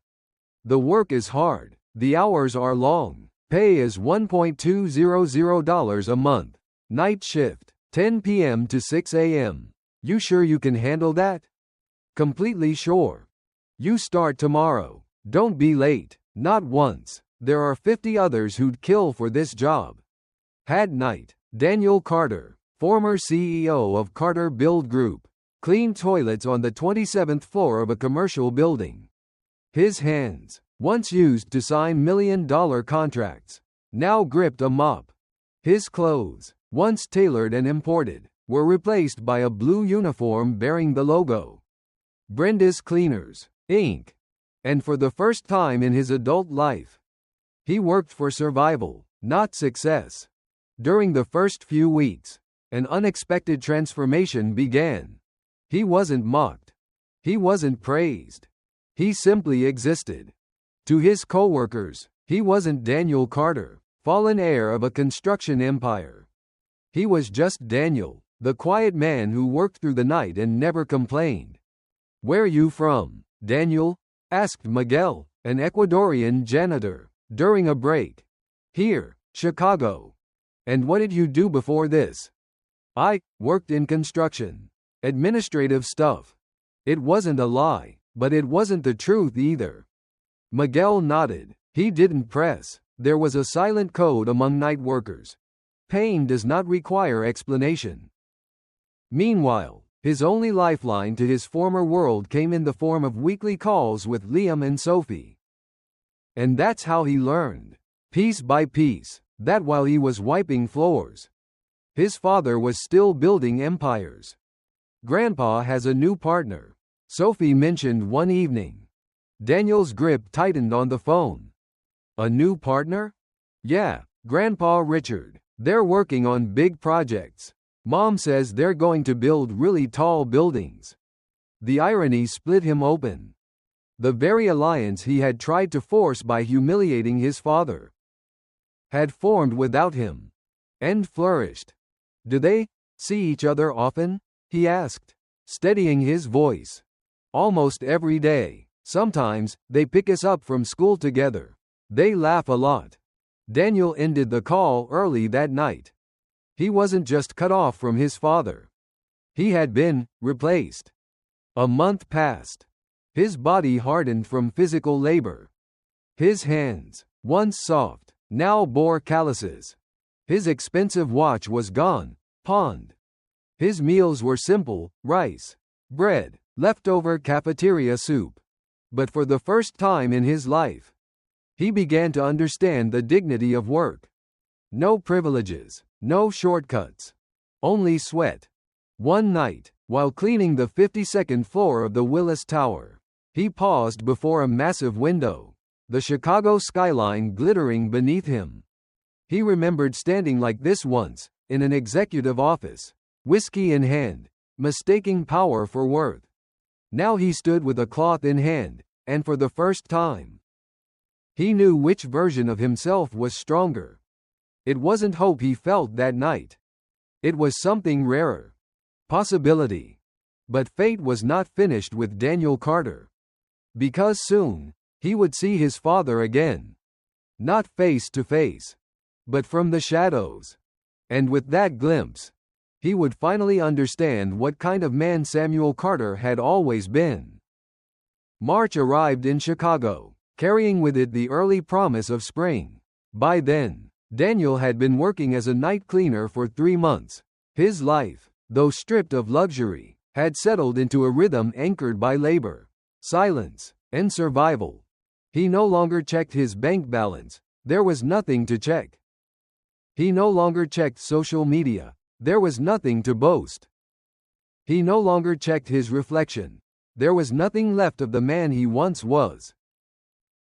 The work is hard, the hours are long, pay is $1.200 a month, night shift, 10 p.m. to 6 a.m. You sure you can handle that? Completely sure. You start tomorrow. Don't be late, not once. There are 50 others who'd kill for this job. Had night. Daniel Carter, former CEO of Carter Build Group, cleaned toilets on the 27th floor of a commercial building. His hands, once used to sign million-dollar contracts, now gripped a mop. His clothes, once tailored and imported, were replaced by a blue uniform bearing the logo Brenda's Cleaners, Inc. And for the first time in his adult life, he worked for survival, not success. During the first few weeks, an unexpected transformation began. He wasn't mocked. He wasn't praised. He simply existed. To his coworkers, he wasn't Daniel Carter, fallen heir of a construction empire. He was just Daniel, the quiet man who worked through the night and never complained. "Where you from, Daniel?" asked Miguel, an Ecuadorian janitor, during a break. "Here, Chicago." "And what did you do before this?" "I worked in construction. Administrative stuff." It wasn't a lie, but it wasn't the truth either. Miguel nodded. He didn't press. There was a silent code among night workers. Pain does not require explanation. Meanwhile, his only lifeline to his former world came in the form of weekly calls with Liam and Sophie. And that's how he learned, piece by piece, that while he was wiping floors, His father was still building empires. Grandpa has a new partner, Sophie mentioned one evening. Daniel's grip tightened on the phone. A new partner? Yeah, Grandpa Richard. They're working on big projects. Mom says they're going to build really tall buildings. The irony split him open. The very alliance he had tried to force by humiliating his father had formed without him and flourished. Do they see each other often? He asked, steadying his voice. Almost every day. Sometimes, they pick us up from school together. They laugh a lot. Daniel ended the call early that night. He wasn't just cut off from his father. He had been replaced. A month passed. His body hardened from physical labor. His hands, once soft, now bore calluses. His expensive watch was gone, pawned. His meals were simple: rice, bread, leftover cafeteria soup. But for the first time in his life, he began to understand the dignity of work. No privileges, no shortcuts, only sweat. One night, while cleaning the 52nd floor of the Willis Tower, he paused before a massive window, the Chicago skyline glittering beneath him. He remembered standing like this once, in an executive office, whiskey in hand, mistaking power for worth. Now he stood with a cloth in hand, and for the first time, he knew which version of himself was stronger. It wasn't hope he felt that night. It was something rarer. Possibility. But fate was not finished with Daniel Carter. Because soon, he would see his father again. Not face to face, but from the shadows. And with that glimpse, he would finally understand what kind of man Samuel Carter had always been. March arrived in Chicago, carrying with it the early promise of spring. By then, Daniel had been working as a night cleaner for 3 months. His life, though stripped of luxury, had settled into a rhythm anchored by labor, silence, and survival. He no longer checked his bank balance. There was nothing to check. He no longer checked social media. There was nothing to boast. He no longer checked his reflection. There was nothing left of the man he once was.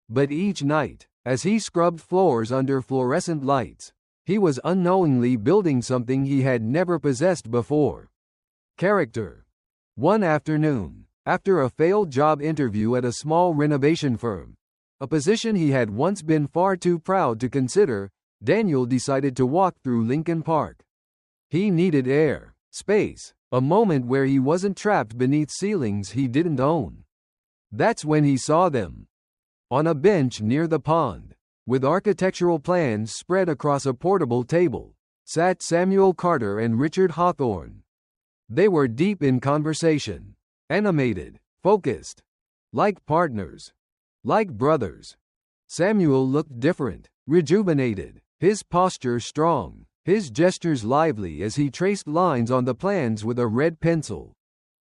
But each night, as he scrubbed floors under fluorescent lights, he was unknowingly building something he had never possessed before. Character. One afternoon, after a failed job interview at a small renovation firm, a position he had once been far too proud to consider, Daniel decided to walk through Lincoln Park. He needed air, space, a moment where he wasn't trapped beneath ceilings he didn't own. That's when he saw them. On a bench near the pond, with architectural plans spread across a portable table, sat Samuel Carter and Richard Hawthorne. They were deep in conversation, animated, focused, like partners, like brothers. Samuel looked different, rejuvenated, his posture strong, his gestures lively as he traced lines on the plans with a red pencil.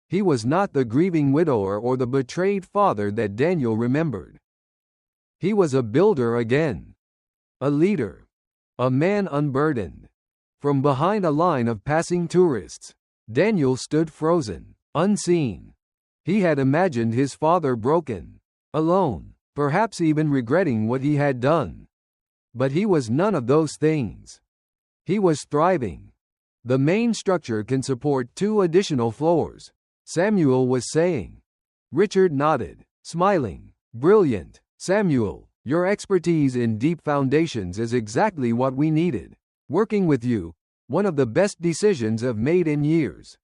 He was not the grieving widower or the betrayed father that Daniel remembered. He was a builder again. A leader. A man unburdened. From behind a line of passing tourists, Daniel stood frozen, unseen. He had imagined his father broken, alone, perhaps even regretting what he had done. But he was none of those things. He was thriving. The main structure can support 2 additional floors, Samuel was saying. Richard nodded, smiling. Brilliant, Samuel. Your expertise in deep foundations is exactly what we needed. Working with you, one of the best decisions I've made in years.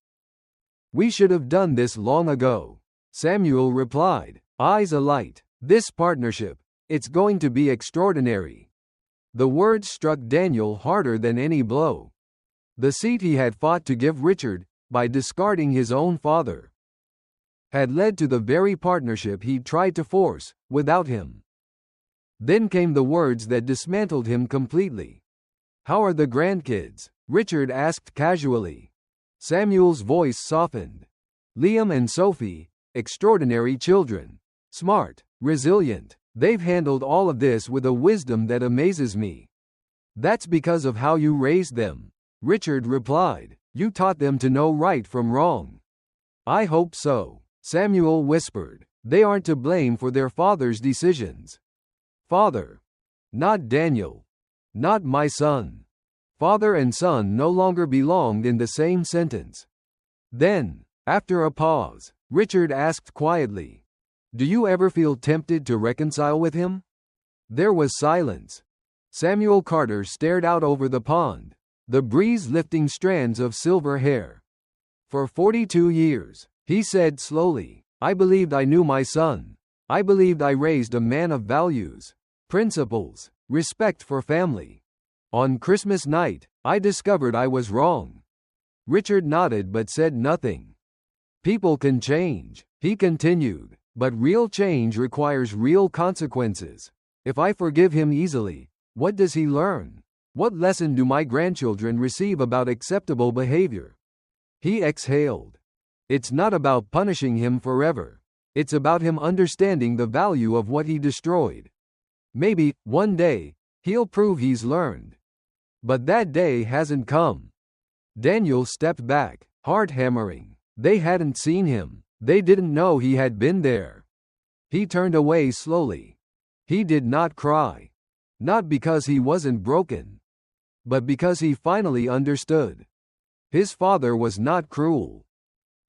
We should have done this long ago, Samuel replied, eyes alight. This partnership, it's going to be extraordinary. The words struck Daniel harder than any blow. The seat he had fought to give Richard, by discarding his own father, had led to the very partnership he'd tried to force, without him. Then came the words that dismantled him completely. How are the grandkids? Richard asked casually. Samuel's voice softened. Liam and Sophie, extraordinary children. Smart, resilient. They've handled all of this with a wisdom that amazes me. That's because of how you raised them. Richard replied, "You taught them to know right from wrong." "I hope so," Samuel whispered. "They aren't to blame for their father's decisions." "Father." Not Daniel. Not my son. Father and son no longer belonged in the same sentence. Then, after a pause, Richard asked quietly, "Do you ever feel tempted to reconcile with him?" There was silence. Samuel Carter stared out over the pond, the breeze lifting strands of silver hair. "For 42 years, he said slowly, I believed I knew my son. I believed I raised a man of values, principles, respect for family. On Christmas night, I discovered I was wrong." Richard nodded but said nothing. "People can change," he continued, "but real change requires real consequences. If I forgive him easily, what does he learn? What lesson do my grandchildren receive about acceptable behavior?" He exhaled. "It's not about punishing him forever. It's about him understanding the value of what he destroyed. Maybe, one day, he'll prove he's learned. But that day hasn't come." Daniel stepped back, heart hammering. They hadn't seen him. They didn't know he had been there. He turned away slowly. He did not cry. Not because he wasn't broken, but because he finally understood. His father was not cruel.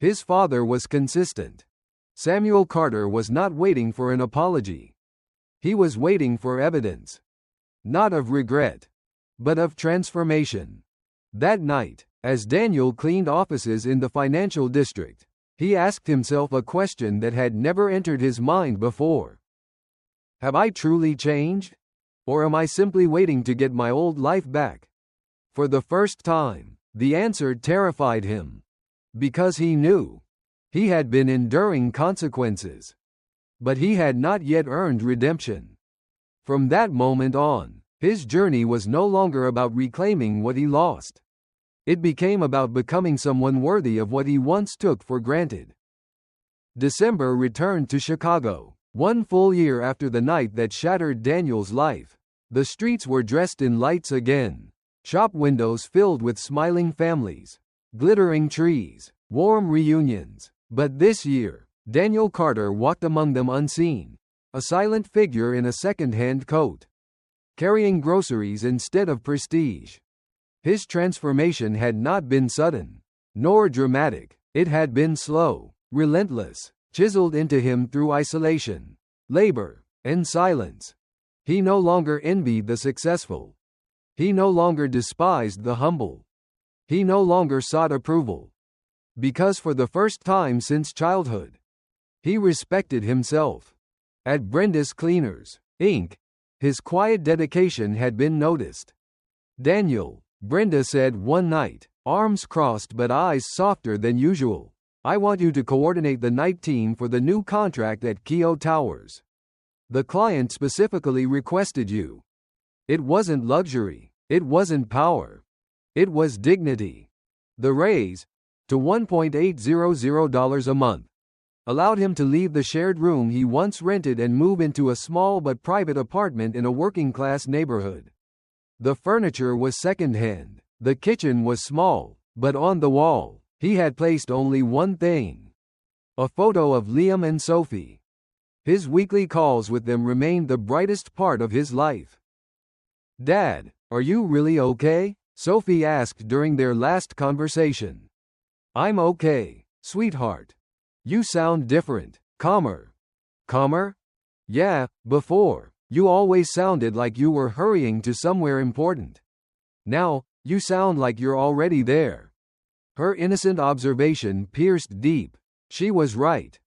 His father was consistent. Samuel Carter was not waiting for an apology. He was waiting for evidence. Not of regret, but of transformation. That night, as Daniel cleaned offices in the financial district, he asked himself a question that had never entered his mind before. Have I truly changed? Or am I simply waiting to get my old life back? For the first time, the answer terrified him. Because he knew he had been enduring consequences, but he had not yet earned redemption. From that moment on, his journey was no longer about reclaiming what he lost. It became about becoming someone worthy of what he once took for granted. December returned to Chicago, 1 full year after the night that shattered Daniel's life. The streets were dressed in lights again. Shop windows filled with smiling families, glittering trees, warm reunions. But this year, Daniel Carter walked among them unseen, a silent figure in a second-hand coat, carrying groceries instead of prestige. His transformation had not been sudden, nor dramatic. It had been slow, relentless, chiseled into him through isolation, labor, and silence. He no longer envied the successful. He no longer despised the humble. He no longer sought approval. Because for the first time since childhood, he respected himself. At Brenda's Cleaners, Inc., his quiet dedication had been noticed. "Daniel," Brenda said one night, arms crossed but eyes softer than usual, "I want you to coordinate the night team for the new contract at Keough Towers. The client specifically requested you." It wasn't luxury. It wasn't power. It was dignity. The raise, to $1,800 a month, allowed him to leave the shared room he once rented and move into a small but private apartment in a working-class neighborhood. The furniture was second-hand. The kitchen was small, but on the wall, he had placed only one thing: a photo of Liam and Sophie. His weekly calls with them remained the brightest part of his life. "Dad, are you really okay?" Sophie asked during their last conversation. "I'm okay, sweetheart. You sound different, calmer." "Calmer?" "Yeah, before, you always sounded like you were hurrying to somewhere important. Now, you sound like you're already there." Her innocent observation pierced deep. She was right.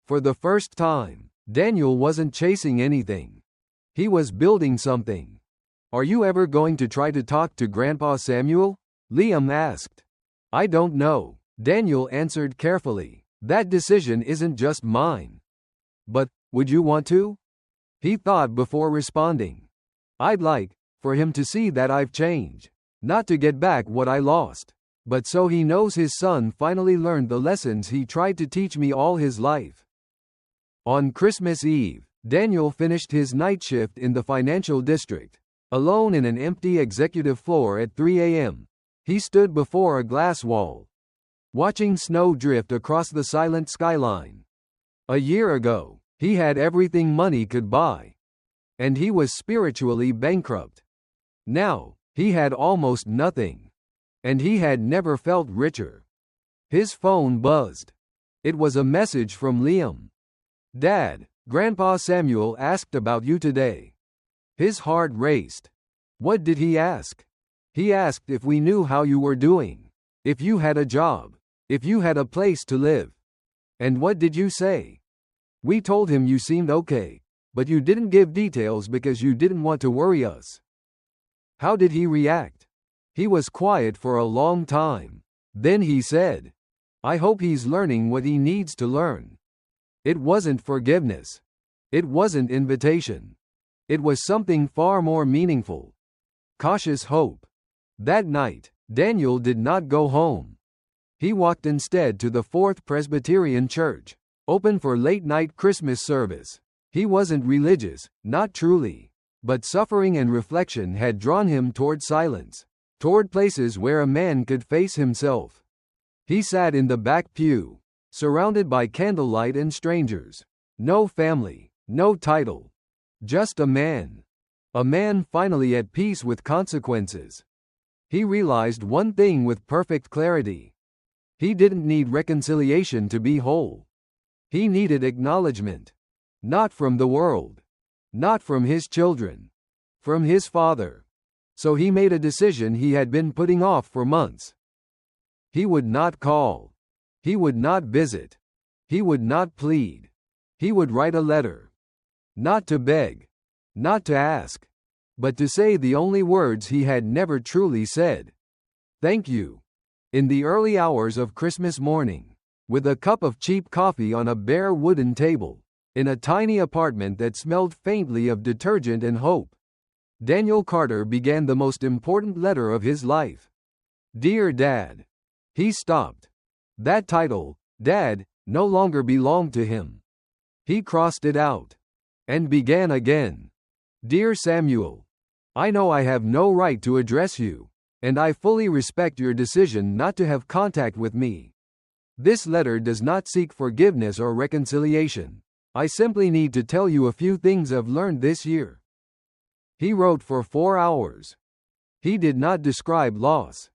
For the first time, Daniel wasn't chasing anything. He was building something. "Are you ever going to try to talk to Grandpa Samuel?" Liam asked. "I don't know," Daniel answered carefully. "That decision isn't just mine." "But, would you want to?" He thought before responding. "I'd like for him to see that I've changed. Not to get back what I lost, but so he knows his son finally learned the lessons he tried to teach me all his life." On Christmas Eve, Daniel finished his night shift in the financial district, alone in an empty executive floor at 3 a.m. He stood before a glass wall, watching snow drift across the silent skyline. A year ago, he had everything money could buy, and he was spiritually bankrupt. Now, he had almost nothing, and he had never felt richer. His phone buzzed. It was a message from Liam. "Dad, Grandpa Samuel asked about you today." His heart raced. What did he ask? He asked if we knew how you were doing, if you had a job, if you had a place to live. And what did you say? We told him you seemed okay, but you didn't give details because you didn't want to worry us. How did he react? He was quiet for a long time. Then he said, "I hope he's learning what he needs to learn." It wasn't forgiveness. It wasn't invitation. It was something far more meaningful. Cautious hope. That night, Daniel did not go home. He walked instead to the Fourth Presbyterian Church, open for late-night Christmas service. He wasn't religious, not truly, but suffering and reflection had drawn him toward silence, toward places where a man could face himself. He sat in the back pew, surrounded by candlelight and strangers. No family, no title. Just a man. A man finally at peace with consequences. He realized one thing with perfect clarity. He didn't need reconciliation to be whole. He needed acknowledgement. Not from the world. Not from his children. From his Father. So he made a decision he had been putting off for months. He would not call. He would not visit. He would not plead. He would write a letter. Not to beg. Not to ask. But to say the only words he had never truly said. Thank you. In the early hours of Christmas morning, with a cup of cheap coffee on a bare wooden table, in a tiny apartment that smelled faintly of detergent and hope, Daniel Carter began the most important letter of his life. Dear Dad. He stopped. That title, Dad, no longer belonged to him. He crossed it out. And began again. Dear Samuel. I know I have no right to address you, and I fully respect your decision not to have contact with me. This letter does not seek forgiveness or reconciliation. I simply need to tell you a few things I've learned this year. He wrote for 4 hours. He did not describe loss.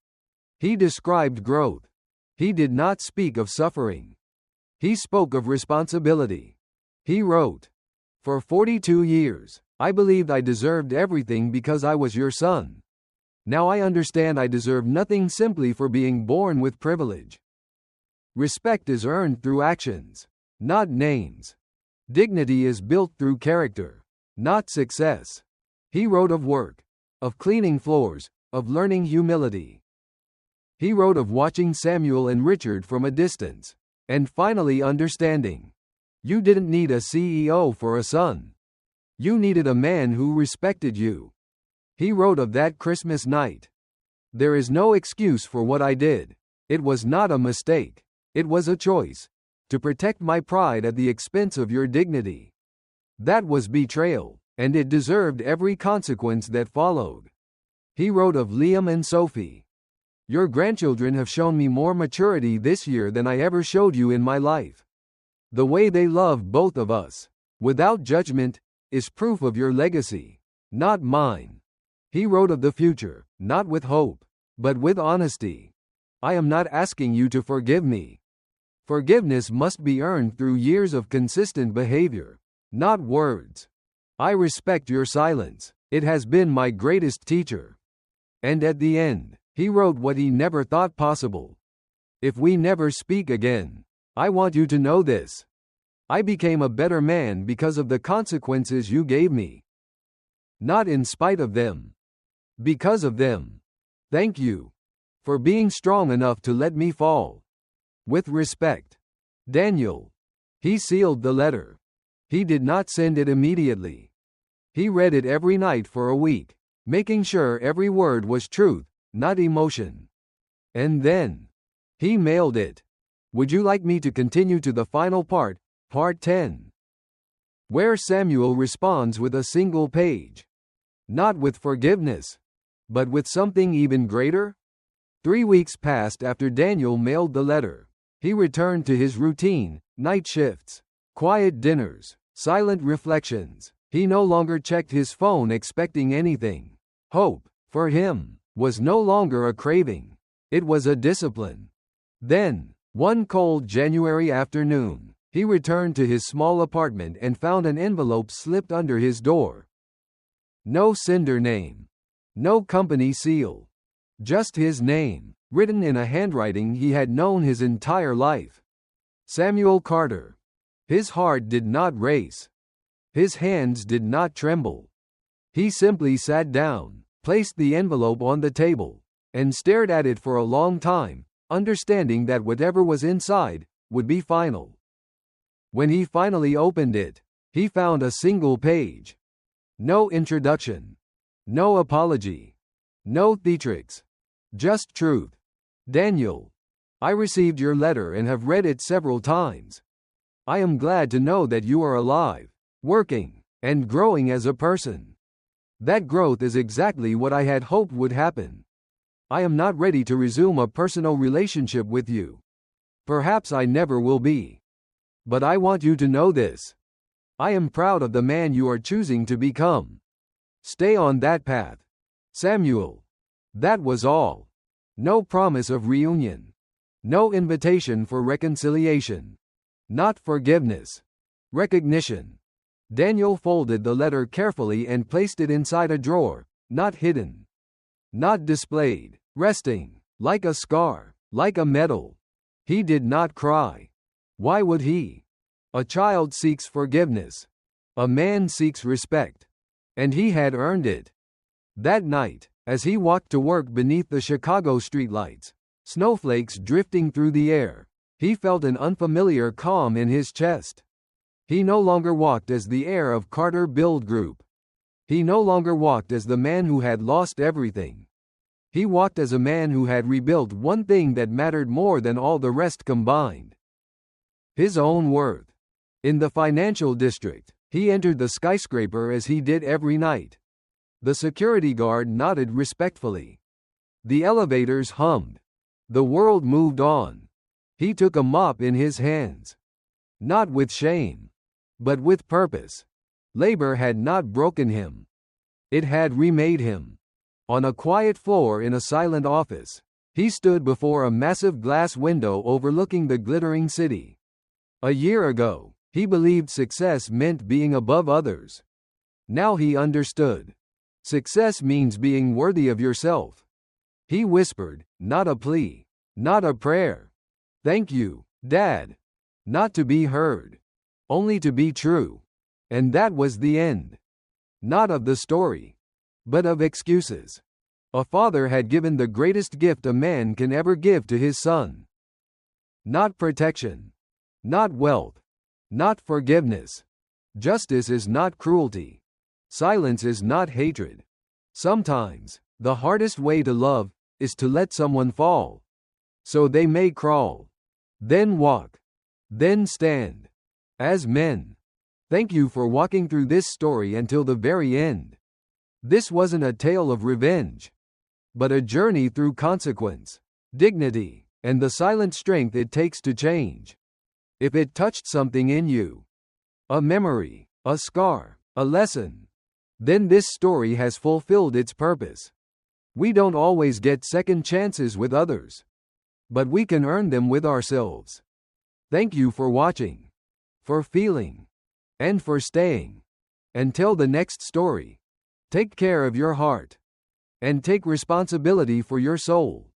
He described growth. He did not speak of suffering. He spoke of responsibility. He wrote, "For 42 years, I believed I deserved everything because I was your son. Now I understand I deserve nothing simply for being born with privilege. Respect is earned through actions, not names. Dignity is built through character, not success." He wrote of work, of cleaning floors, of learning humility. He wrote of watching Samuel and Richard from a distance, and finally understanding. You didn't need a CEO for a son. You needed a man who respected you. He wrote of that Christmas night. There is no excuse for what I did. It was not a mistake. It was a choice. To protect my pride at the expense of your dignity. That was betrayal, and it deserved every consequence that followed. He wrote of Liam and Sophie. Your grandchildren have shown me more maturity this year than I ever showed you in my life. The way they love both of us, without judgment, is proof of your legacy, not mine. He wrote of the future, not with hope, but with honesty. I am not asking you to forgive me. Forgiveness must be earned through years of consistent behavior, not words. I respect your silence. It has been my greatest teacher. And at the end, he wrote what he never thought possible. If we never speak again, I want you to know this. I became a better man because of the consequences you gave me. Not in spite of them. Because of them. Thank you. For being strong enough to let me fall. With respect. Daniel. He sealed the letter. He did not send it immediately. He read it every night for a week, making sure every word was truth, not emotion. And then, he mailed it. Would you like me to continue to the final part, part 10? Where Samuel responds with a single page. Not with forgiveness, but with something even greater? 3 weeks passed after Daniel mailed the letter. He returned to his routine, night shifts, quiet dinners, silent reflections. He no longer checked his phone expecting anything. Hope, for him, was no longer a craving. It was a discipline. Then, one cold January afternoon, he returned to his small apartment and found an envelope slipped under his door. No sender name. No company seal. Just his name, written in a handwriting he had known his entire life. Samuel Carter. His heart did not race. His hands did not tremble. He simply sat down, placed the envelope on the table, and stared at it for a long time, understanding that whatever was inside would be final. When he finally opened it, he found a single page. No introduction. No apology. No theatrics. Just truth. Daniel, I received your letter and have read it several times. I am glad to know that you are alive, working, and growing as a person. That growth is exactly what I had hoped would happen. I am not ready to resume a personal relationship with you. Perhaps I never will be. But I want you to know this. I am proud of the man you are choosing to become. Stay on that path. Samuel. That was all. No promise of reunion. No invitation for reconciliation. Not forgiveness. Recognition. Daniel folded the letter carefully and placed it inside a drawer, not hidden. Not displayed. Resting, like a scar, like a medal. He did not cry. Why would he? A child seeks forgiveness. A man seeks respect. And he had earned it. That night, as he walked to work beneath the Chicago streetlights, snowflakes drifting through the air, he felt an unfamiliar calm in his chest. He no longer walked as the heir of Carter Build Group. He no longer walked as the man who had lost everything. He walked as a man who had rebuilt one thing that mattered more than all the rest combined. His own worth. In the financial district, he entered the skyscraper as he did every night. The security guard nodded respectfully. The elevators hummed. The world moved on. He took a mop in his hands. Not with shame, but with purpose. Labor had not broken him. It had remade him. On a quiet floor in a silent office, he stood before a massive glass window overlooking the glittering city. A year ago, he believed success meant being above others. Now he understood. Success means being worthy of yourself. He whispered, not a plea, not a prayer. Thank you, Dad. Not to be heard. Only to be true. And that was the end. Not of the story, but of excuses. A father had given the greatest gift a man can ever give to his son. Not protection. Not wealth. Not forgiveness. Justice is not cruelty. Silence is not hatred. Sometimes, the hardest way to love is to let someone fall, so they may crawl, then walk, then stand. As men, thank you for walking through this story until the very end. This wasn't a tale of revenge, but a journey through consequence, dignity, and the silent strength it takes to change. If it touched something in you, a memory, a scar, a lesson, then this story has fulfilled its purpose. We don't always get second chances with others, but we can earn them with ourselves. Thank you for watching, for feeling, and for staying. Until the next story, take care of your heart, and take responsibility for your soul.